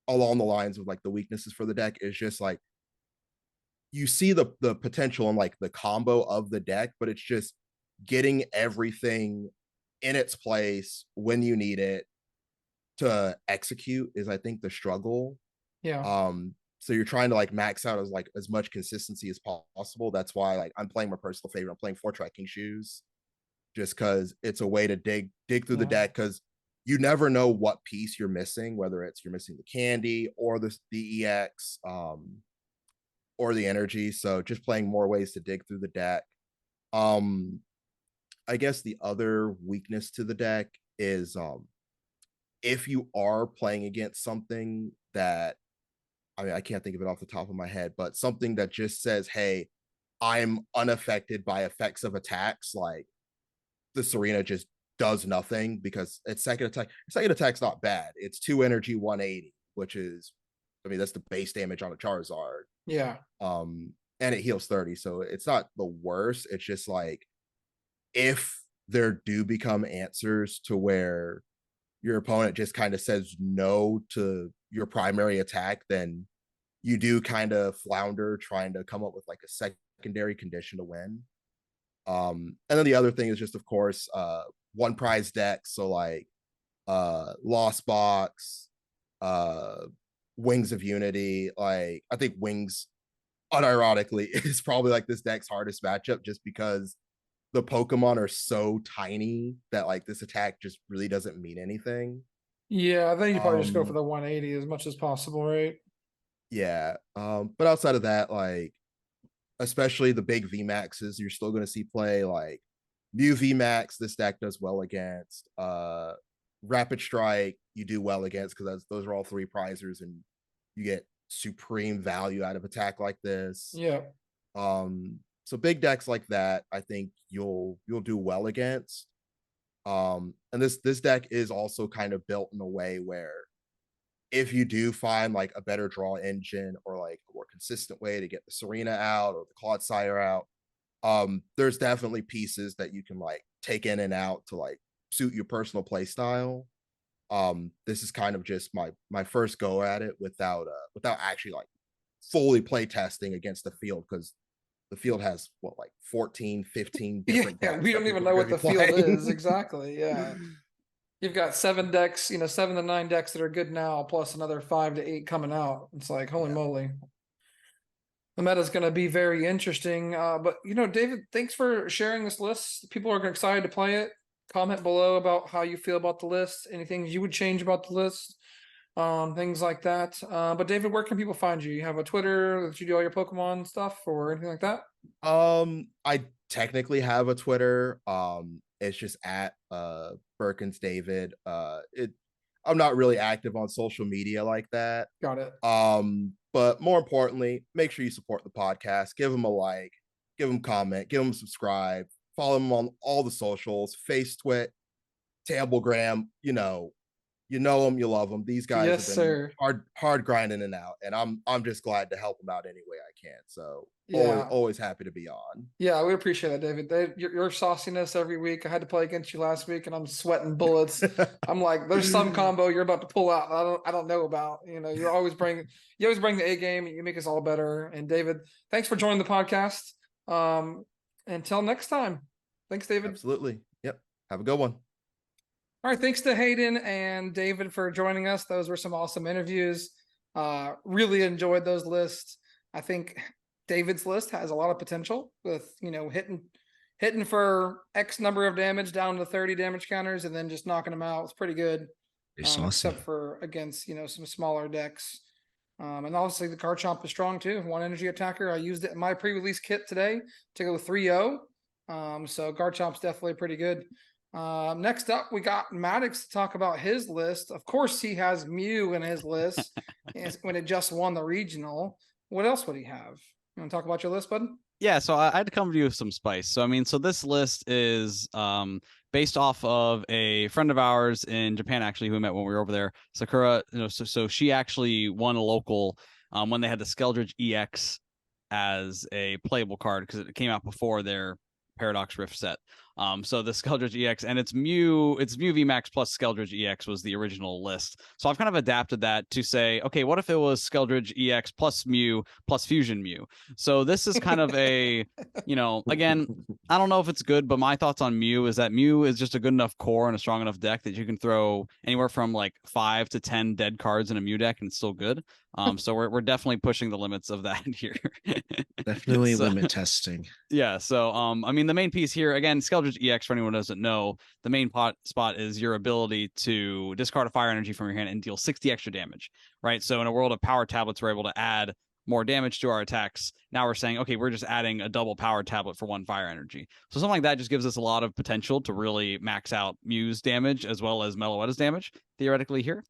along the lines of like the weaknesses for the deck, is just like you see the potential and like the combo of the deck, but it's just getting everything in its place when you need it to execute is, I think, the struggle. Yeah. So you're trying to like max out as much consistency as possible. That's why like I'm playing my personal favorite. I'm playing 4 Tracking Shoes, just because it's a way to dig through the deck, because you never know what piece you're missing, whether it's you're missing the candy or the EX, or the energy. So just playing more ways to dig through the deck. I guess the other weakness to the deck is if you are playing against something that, I mean, I can't think of it off the top of my head, but something that just says, hey, I'm unaffected by effects of attacks, like the Serena just does nothing because its second attack's not bad. It's 2 energy, 180, which is, I mean, that's the base damage on a Charizard. Yeah. And it heals 30, so it's not the worst. It's just like, if there do become answers to where your opponent just kind of says no to your primary attack, then you do kind of flounder trying to come up with like a secondary condition to win. And then the other thing is just, of course, one prize deck. So like Lost Box, Wings of Unity. Like, I think Wings, unironically, is probably like this deck's hardest matchup, just because the Pokemon are so tiny that like this attack just really doesn't mean anything. Yeah, I think you probably just go for Um, the 180 as much as possible, right? Yeah. But outside of that, like, especially the big VMAXs, you're still going to see play. Like Mew VMAX, this deck does well against. Rapid Strike, you do well against, because those are all 3 prizers, and you get supreme value out of attack like this. Yeah. So big decks like that, I think you'll do well against. And this deck is also kind of built in a way where, if you do find like a better draw engine, or like a more consistent way to get the Serena out or the Clodsire out, there's definitely pieces that you can like take in and out to like suit your personal play style. This is kind of just my first go at it without actually like fully play testing against the field, because the field has what, like 14, 15 different Yeah, decks we that don't even people know are what gonna the be field playing. is exactly. Yeah. You've got 7 decks, 7 to 9 decks that are good now, plus another 5 to 8 coming out. It's like, holy Yeah. moly. The meta is going to be very interesting. But David, thanks for sharing this list. People are excited to play it. Comment below about how you feel about the list, anything you would change about the list, things like that. But David, where can people find you? You have a Twitter that you do all your Pokemon stuff or anything like that? I technically have a Twitter. It's just at Birkins David. I'm not really active on social media like that. Got it. But more importantly, make sure you support the podcast. Give them a like, give them comment, give them subscribe, follow them on all the socials, Face, Twit, Tablegram. You know them, you love them. These guys Yes, have been sir. hard grinding and out, and I'm just glad to help them out any way I can. So Yeah. always happy to be on. Yeah, we appreciate that, David. Your sauciness every week. I had to play against you last week, and I'm sweating bullets. I'm like, there's some combo you're about to pull out. I don't know about. You always bring the A game. You make us all better. And David, thanks for joining the podcast. Until next time. Thanks, David. Absolutely. Yep. Have a good one. All right, thanks to Hayden and David for joining us. Those were some awesome interviews. Really enjoyed those lists. I think David's list has a lot of potential with, hitting for X number of damage down to 30 damage counters and then just knocking them out. It's pretty good. Except for against, some smaller decks. And obviously the Garchomp is strong too. 1 energy attacker. I used it in my pre-release kit today to go 3-0. So Garchomp's definitely pretty good. Next up, we got Maddox to talk about his list. Of course, he has Mew in his list when it just won the regional. What else would he have? You want to talk about your list, bud? Yeah, so I had to come to you with some spice. So so this list is based off of a friend of ours in Japan, actually, who we met when we were over there, Sakura. So she actually won a local when they had the Skeldridge EX as a playable card, because it came out before their Paradox Rift set. So the Skeldridge EX, and it's Mew VMAX plus Skeldridge EX was the original list. So I've kind of adapted that to say, okay, what if it was Skeldridge EX plus Mew plus Fusion Mew? So this is kind of a, again, I don't know if it's good, but my thoughts on Mew is that Mew is just a good enough core and a strong enough deck that you can throw anywhere from like 5 to 10 dead cards in a Mew deck and it's still good. So we're definitely pushing the limits of that here. Definitely limit testing. Yeah, so the main piece here, again, Skeldridge EX, for anyone who doesn't know, the main spot is your ability to discard a fire energy from your hand and deal 60 extra damage, right? So in a world of power tablets, we're able to add more damage to our attacks. Now we're saying, okay, we're just adding a double power tablet for 1 fire energy. So something like that just gives us a lot of potential to really max out Mew's damage as well as Meloetta's damage, theoretically here.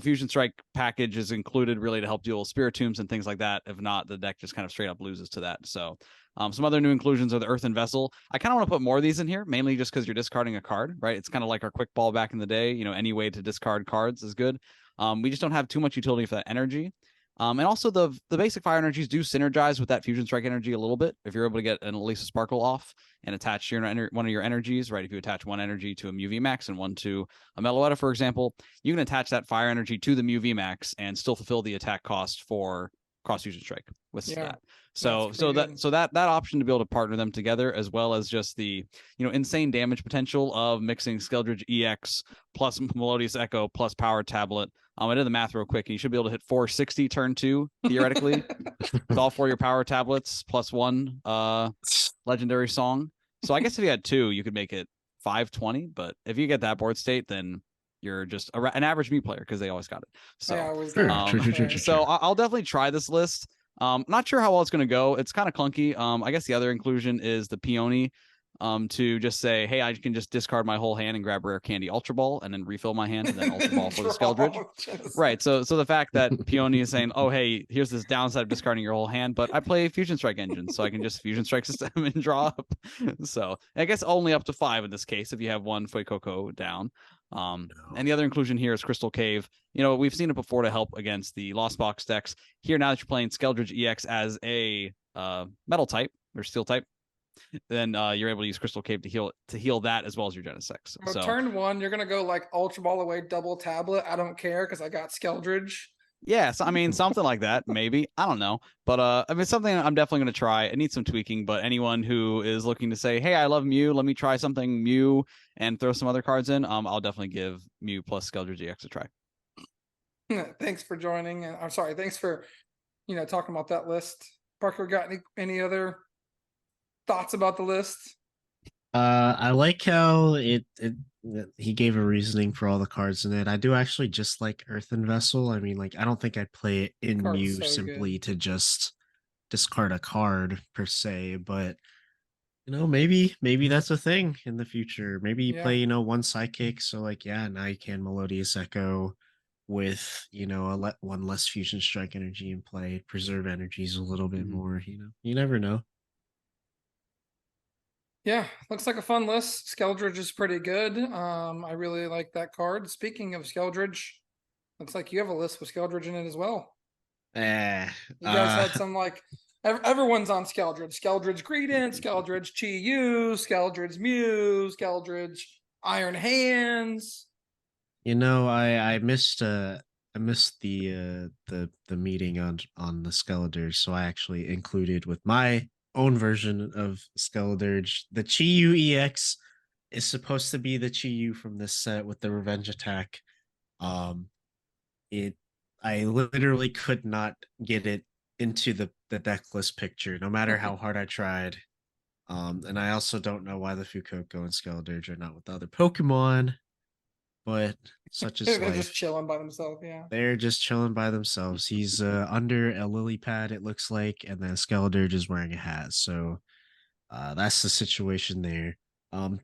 Fusion Strike package is included really to help deal with Spiritombs and things like that. If not, the deck just kind of straight up loses to that. So Some other new inclusions are the Earthen Vessel. I kind of want to put more of these in here, mainly just because you're discarding a card, right? It's kind of like our quick ball back in the day. Any way to discard cards is good. We just don't have too much utility for that energy. And also the basic fire energies do synergize with that Fusion Strike energy a little bit. If you're able to get an Elisa Sparkle off and attach your one of your energies, right? If you attach one energy to a Mew VMAX and one to a Meloetta, for example, you can attach that fire energy to the Mew VMAX and still fulfill the attack cost for Cross Fusion Strike with that. So that option to be able to partner them together, as well as just the insane damage potential of mixing Skeldridge EX plus Melodious Echo plus Power Tablet. I did the math real quick, and you should be able to hit 460 turn 2 theoretically with all 4 of your Power Tablets plus 1 legendary song. So I guess if you had 2, you could make it 520. But if you get that board state, then you're just an average Mew player because they always got it. So so I'll definitely try this list. Not sure how well it's going to go. It's kind of clunky. I guess the other inclusion is the Peony. To just say, hey, I can just discard my whole hand and grab Rare Candy Ultra Ball and then refill my hand and then Ultra Ball for the Skeldridge. Right. So the fact that Peony is saying, oh, hey, here's this downside of discarding your whole hand, but I play Fusion Strike Engine, so I can just Fusion Strike system and draw up. So I guess only up to 5 in this case if you have one Fuecoco down. And the other inclusion here is Crystal Cave. We've seen it before to help against the Lost Box decks. Here, now that you're playing Skeldridge EX as a metal type or steel type, then you're able to use Crystal Cave to heal that as well as your Genesect. So turn 1, you're gonna go like Ultra Ball away, double tablet. I don't care because I got Skeldridge. Yes, I mean something like that, maybe. I don't know, but I mean something I'm definitely gonna try. It needs some tweaking, but anyone who is looking to say, "Hey, I love Mew, let me try something Mew and throw some other cards in," I'll definitely give Mew plus Skeldridge EX a try. Thanks for joining, and I'm sorry. Thanks for talking about that list. Parker, got any other thoughts about the list? I like how he gave a reasoning for all the cards in it. I do actually just like Earthen Vessel. I mean, like, I don't think I'd play it in Mew simply to just discard a card per se, but maybe that's a thing in the future. Maybe you play, one Psychic, so like, now you can Melodious Echo with one less Fusion Strike energy in play, preserve energies a little bit more. You never know. Yeah, looks like a fun list. Skeldridge is pretty good. I really like that card. Speaking of Skeldridge, looks like you have a list with Skeldridge in it as well. You guys had some everyone's on Skeldridge. Skeldridge Greedent, Skeldridge Chi-Yu, Skeldridge Mew, Skeldridge Iron Hands. I missed the meeting on the Skeldridge, so I actually included with my own version of Skeldridge. The Chi-Yu EX is supposed to be the Chi-Yu from this set with the revenge attack. I literally could not get it into the Decklist picture, no matter how hard I tried. And I also don't know why the Fuecoco and Skeldridge are not with the other Pokemon, but such is They're life. just chilling by themselves, yeah. They're just chilling by themselves. He's under a lily pad, it looks like, and then Skeldridge is wearing a hat. So that's the situation there.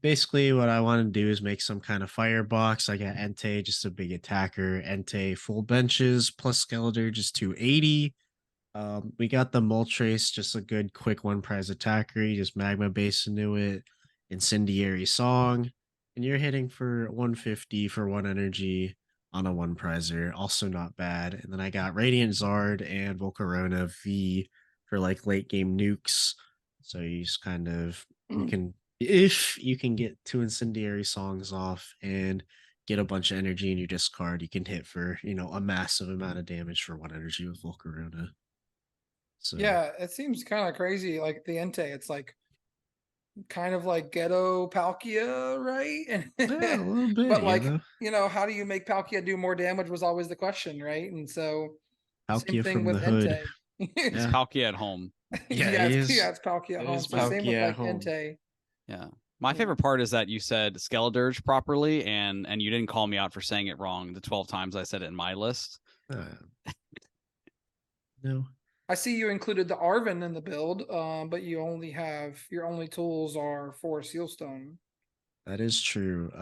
Basically, what I want to do is make some kind of firebox. I got Entei, just a big attacker. Entei full benches plus Skeldridge is 280. We got the Moltres, just a good quick one prize attacker. You just magma base into it. Incendiary Song. And you're hitting for 150 for 1 energy on a 1 prizer. Also not bad. And then I got Radiant Zard and Volcarona V for like late game nukes. So you just kind of if you can get 2 incendiary songs off and get a bunch of energy in your discard, you can hit for a massive amount of damage for 1 energy with Volcarona. So yeah, it seems kind of crazy. Like the Entei, it's like kind of like ghetto Palkia, right? yeah, a little bit. But like how do you make Palkia do more damage was always the question, right? And so Palkia same thing from with the hood. Entei. It's Palkia at home. It's Palkia at home. So same with like home. Entei. Yeah. My favorite part is that you said Skeldridge properly and you didn't call me out for saying it wrong the 12 times I said it in my list. No. I see you included the Arven in the build, but you only have your only tools are 4 Sealstone. That is true.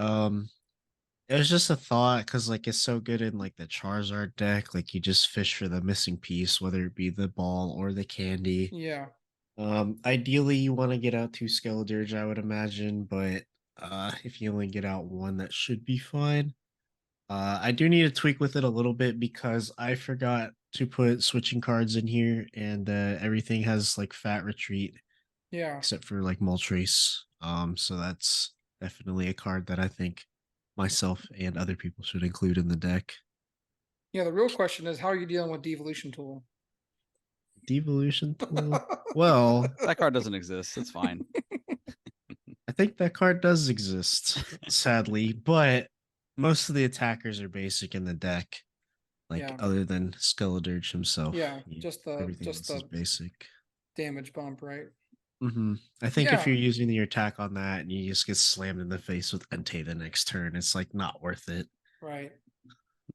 It was just a thought because like it's so good in like the Charizard deck. Like you just fish for the missing piece, whether it be the ball or the candy. Yeah. Ideally, you want to get out 2 Skeledirge, I would imagine, but if you only get out 1, that should be fine. I do need to tweak with it a little bit because I forgot to put switching cards in here, and everything has like fat retreat Yeah. except for like Moltres. So that's definitely a card that I think myself and other people should include in the deck. Yeah, the real question is, how are you dealing with Devolution Tool? Devolution tool. Well, That card doesn't exist. It's fine. I think that card does exist, sadly, but most of the attackers are basic in the deck. Like Yeah. other than Skeledirge himself. Yeah, you- just everything else is the basic. damage bump, right? I think if Yeah. you're using your attack on that and you just get slammed in the face with Entei the next turn, it's like not worth it. Right.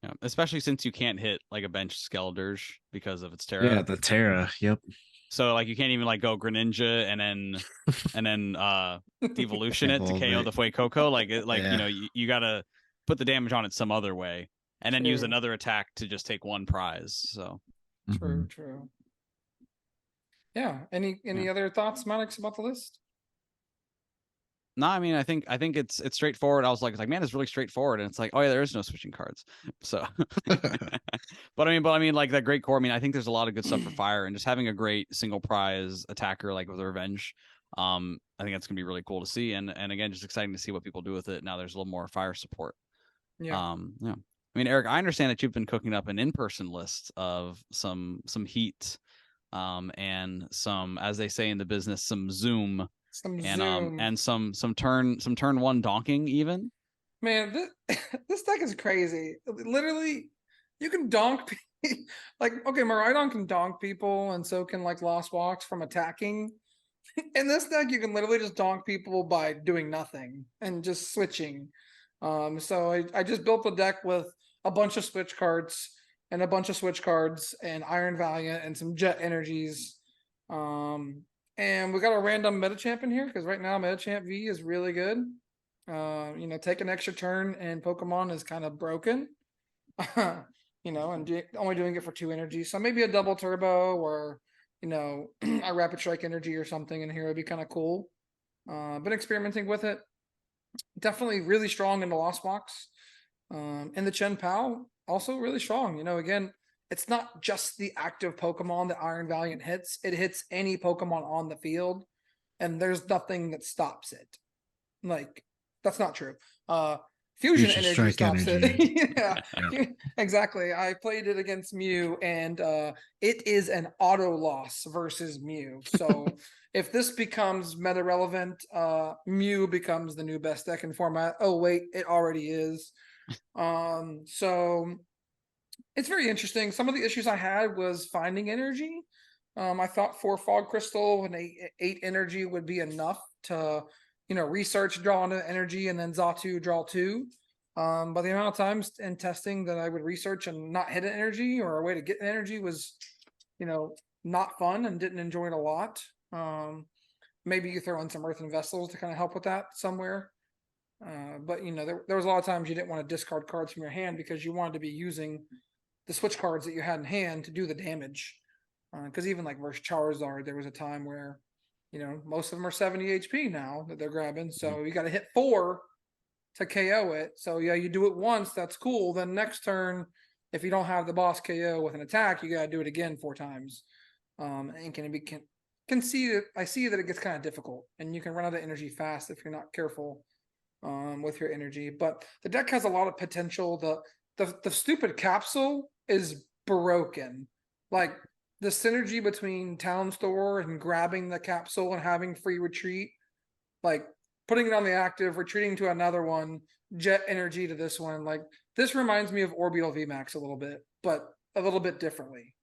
Yeah, especially since you can't hit like a bench Skeledirge because of its Terra. Yeah, the Terra. Yep. So like you can't even like go Greninja and then devolution it to Evolve KO it. the Fuecoco. Like you Yeah. know, you gotta put the damage on it some other way. And then use True. another attack to just take 1 prize. So True, true. Yeah. Any other thoughts, Maddox, about the list? no, I mean I think it's straightforward. I was like, man, it's really straightforward. And it's like, oh yeah, there is no switching cards. So but I mean like that great core. I mean, I think there's a lot of good stuff for fire, and just having a great single prize attacker like with a revenge. I think that's gonna be really cool to see. And again, just exciting to see what people do with it. Now there's a little more fire support. Yeah. Yeah. I mean, Eric, I understand that you've been cooking up an in-person list of some heat, and some, as they say in the business, some zoom, Some and zoom. and some turn 1 donking even. Man, this deck is crazy. Literally, you can donk like, okay, Miraidon can donk people, and so can like Lost Walks from attacking. In this deck, you can literally just donk people by doing nothing and just switching. So I just built the deck with a bunch of switch cards and a bunch of switch cards and Iron Valiant and some Jet Energies. And we got a random meta champ in here because right now meta champ V is really good. You know, take an extra turn and Pokemon is kind of broken. You know, and only doing it for 2 energy. So maybe a double turbo or, you know, a rapid strike energy or something in here would be kind of cool. Been experimenting with it. Definitely really strong in the Lost Box. And the Chen Pao also really strong. You know, again, it's not just the active Pokemon that Iron Valiant hits. It hits any Pokemon on the field, and there's nothing that stops it. Like, that's not true. Fusion energy Strike stops energy. it. Yeah, Yeah. exactly. I played it against Mew, and it is an auto loss versus Mew. So if this becomes meta relevant, Mew becomes the new best deck in format. Oh wait, it already is. So it's very interesting. Some of the issues I had was finding energy. I thought 4 Fog Crystal and 8 energy would be enough to, you know, research, draw into energy, and then Xatu draw 2. But the amount of times in testing that I would research and not hit an energy or a way to get an energy was, you know, not fun and didn't enjoy it a lot. Maybe you throw in some Earthen Vessels to kind of help with that somewhere. But, you know, there was a lot of times you didn't want to discard cards from your hand because you wanted to be using the switch cards that you had in hand to do the damage. Because even like versus Charizard, there was a time where, you know, most of them are 70 HP now that they're grabbing. So you got to hit 4 to KO it. So yeah, you do it once, that's cool. Then next turn, if you don't have the boss KO with an attack, you got to do it again 4 times. And can see that I see that it gets kind of difficult, and you can run out of energy fast if you're not careful with your energy. But the deck has a lot of potential. The stupid capsule is broken. Like the synergy between Town Store and grabbing the capsule and having free retreat, like putting it on the active, retreating to another one, jet energy to this one. Like this reminds me of Orbital VMAX a little bit, but a little bit differently.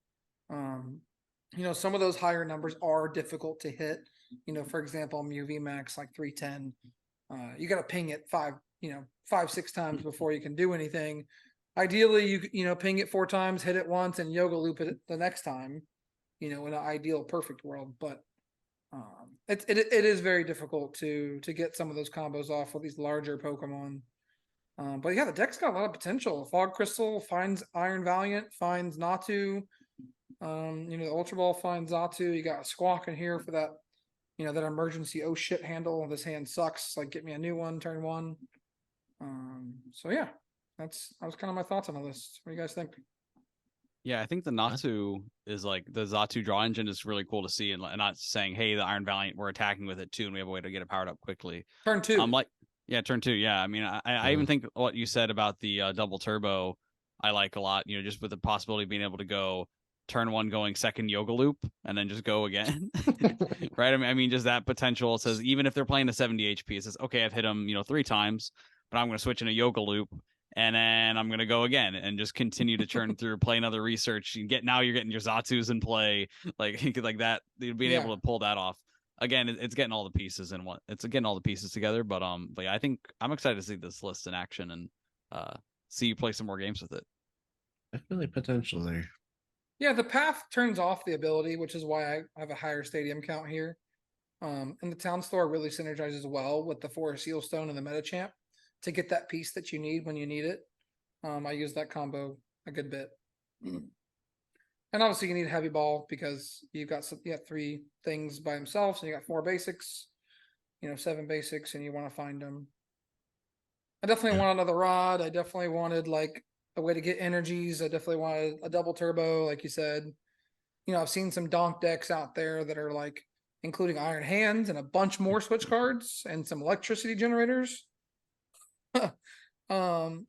You know, some of those higher numbers are difficult to hit. You know, for example, Mew VMAX like 310. You got to ping it 5-6 times before you can do anything. Ideally, you know, ping it 4 times, hit it once, and yoga loop it the next time. You know, in an ideal perfect world, but it is very difficult to get some of those combos off with these larger Pokemon. But yeah, the deck's got a lot of potential. Fog Crystal finds Iron Valiant, finds Natu, The Ultra Ball finds Zatu. You got a Squawk in here for that, that emergency oh shit handle. This hand sucks. Like, get me a new one, turn one. So yeah, that was kind of my thoughts on the list. What do you guys think? Yeah, I think the Natsu is like the Zatu draw engine is really cool to see, and not saying, hey, the Iron Valiant, we're attacking with it too, and we have a way to get it powered up quickly. Turn two. Turn two. Yeah, I mean, I even think what you said about the double turbo, I like a lot. Just with the possibility of being able to go turn one, going second yoga loop, and then just go again. Right? I mean, just that potential. It says even if they're playing a 70 HP, it says, okay, I've hit them, 3 times, but I'm going to switch in a yoga loop. And then I'm gonna go again and just continue to churn through, play another research. You're getting your Zatus in play, like that. Being able to pull that off again, it's getting all the pieces in one. It's getting all the pieces together. But yeah, I think I'm excited to see this list in action and see you play some more games with it. Definitely potential there. Yeah, the path turns off the ability, which is why I have a higher stadium count here. And the town store really synergizes well with the Forest Seal Stone and the Meta Champ to get that piece that you need when you need it. I use that combo a good bit. And obviously you need Heavy Ball because you got 3 things by himself, so you got 4 basics, 7 basics, and you want to find them. I definitely want another rod. I definitely wanted like a way to get energies. I definitely wanted a double turbo, like you said. I've seen some donk decks out there that are like including Iron Hands and a bunch more switch cards and some electricity generators. And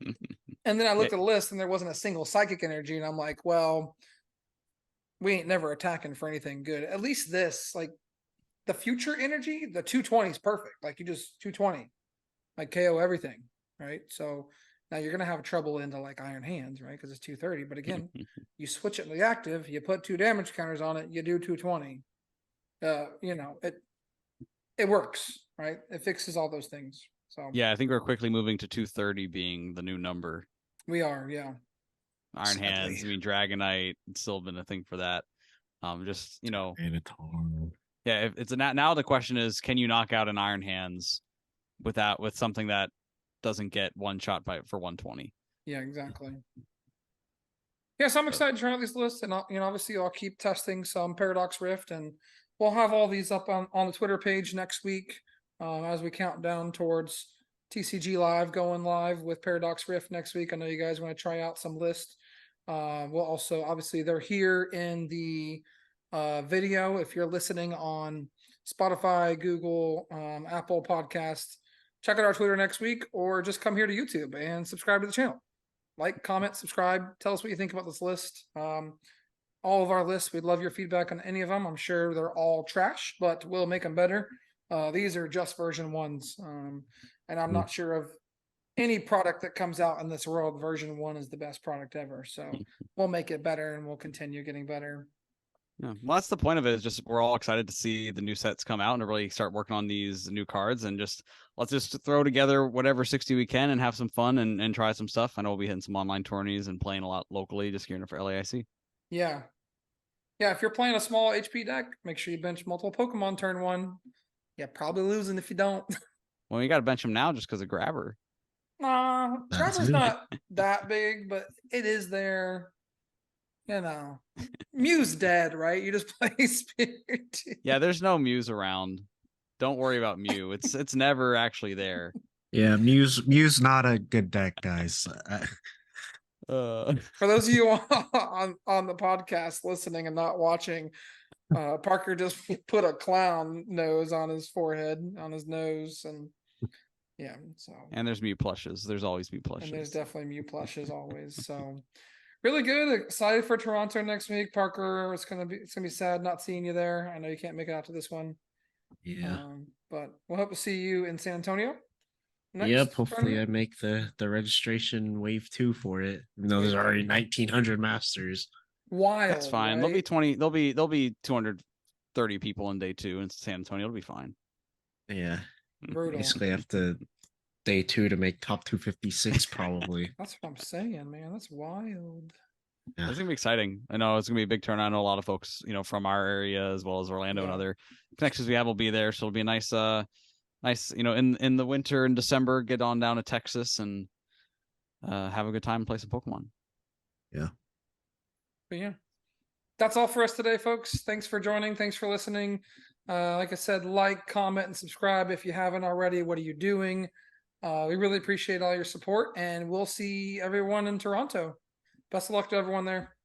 then I looked at the list and there wasn't a single psychic energy, and I'm like, well, we ain't never attacking for anything good. At least this, like the future energy, the 220 is perfect. Like you just 220, like KO everything, right? So now you're gonna have trouble into like Iron Hands, right? Because it's 230. But again, you switch it to the active, you put 2 damage counters on it, you do 220. It works, right? It fixes all those things. So yeah, I think we're quickly moving to 230 being the new number. We are, yeah. Iron Hands, I mean, Dragonite, it's still been a thing for that. Yeah, now the question is, can you knock out an Iron Hands with something that doesn't get one shot for 120? Yeah, exactly. Yeah, so I'm excited to try out these lists, and obviously I'll keep testing some Paradox Rift, and we'll have all these up on the Twitter page next week. As we count down towards TCG Live going live with Paradox Rift next week. I know you guys want to try out some lists. We'll also, obviously, they're here in the video. If you're listening on Spotify, Google, Apple Podcasts, check out our Twitter next week, or just come here to YouTube and subscribe to the channel. Like, comment, subscribe. Tell us what you think about this list. All of our lists, we'd love your feedback on any of them. I'm sure they're all trash, but we'll make them better. These are just version 1s. And I'm not sure of any product that comes out in this world. Version 1 is the best product ever. So we'll make it better and we'll continue getting better. Yeah. Well, that's the point of it, is just we're all excited to see the new sets come out and to really start working on these new cards, and let's just throw together whatever 60 we can and have some fun and try some stuff. I know we'll be hitting some online tourneys and playing a lot locally, just gearing up for LAIC. Yeah. Yeah, if you're playing a small HP deck, make sure you bench multiple Pokemon turn 1. Yeah, probably losing if you don't. Well, you got to bench him now just because of Grabber. Nah, Grabber's not that big, but it is there. Mew's dead, right? You just play Spirit. Yeah, there's no Mew's around. Don't worry about Mew. It's never actually there. Yeah, Mew's not a good deck, guys. For those of you on the podcast listening and not watching, Parker just put a clown nose on his forehead, on his nose, and yeah. So and there's Mew plushes. There's always Mew plushes. And there's definitely Mew plushes always. So really good. Excited for Toronto next week, Parker. It's gonna be sad not seeing you there. I know you can't make it out to this one. Yeah. But we'll hope to see you in San Antonio. Yep, hopefully I make the registration wave 2 for it. Even though there's already 1900 masters. Wild. That's fine. Right? There'll be 230 people in day 2 in San Antonio. It'll be fine. Yeah. Brutal. Basically have to day 2 to make top 256 probably. That's what I'm saying, man. That's wild. Yeah. It's gonna be exciting. I know it's gonna be a big turnout. I know a lot of folks, from our area as well as Orlando and other connections we have will be there. So it'll be a nice, in the winter in December, get on down to Texas and have a good time and play some Pokemon. Yeah. But yeah. that's all for us today, folks. Thanks for joining. Thanks for listening. Like I said, like, comment, and subscribe if you haven't already. What are you doing? We really appreciate all your support, and we'll see everyone in Toronto. Best of luck to everyone there.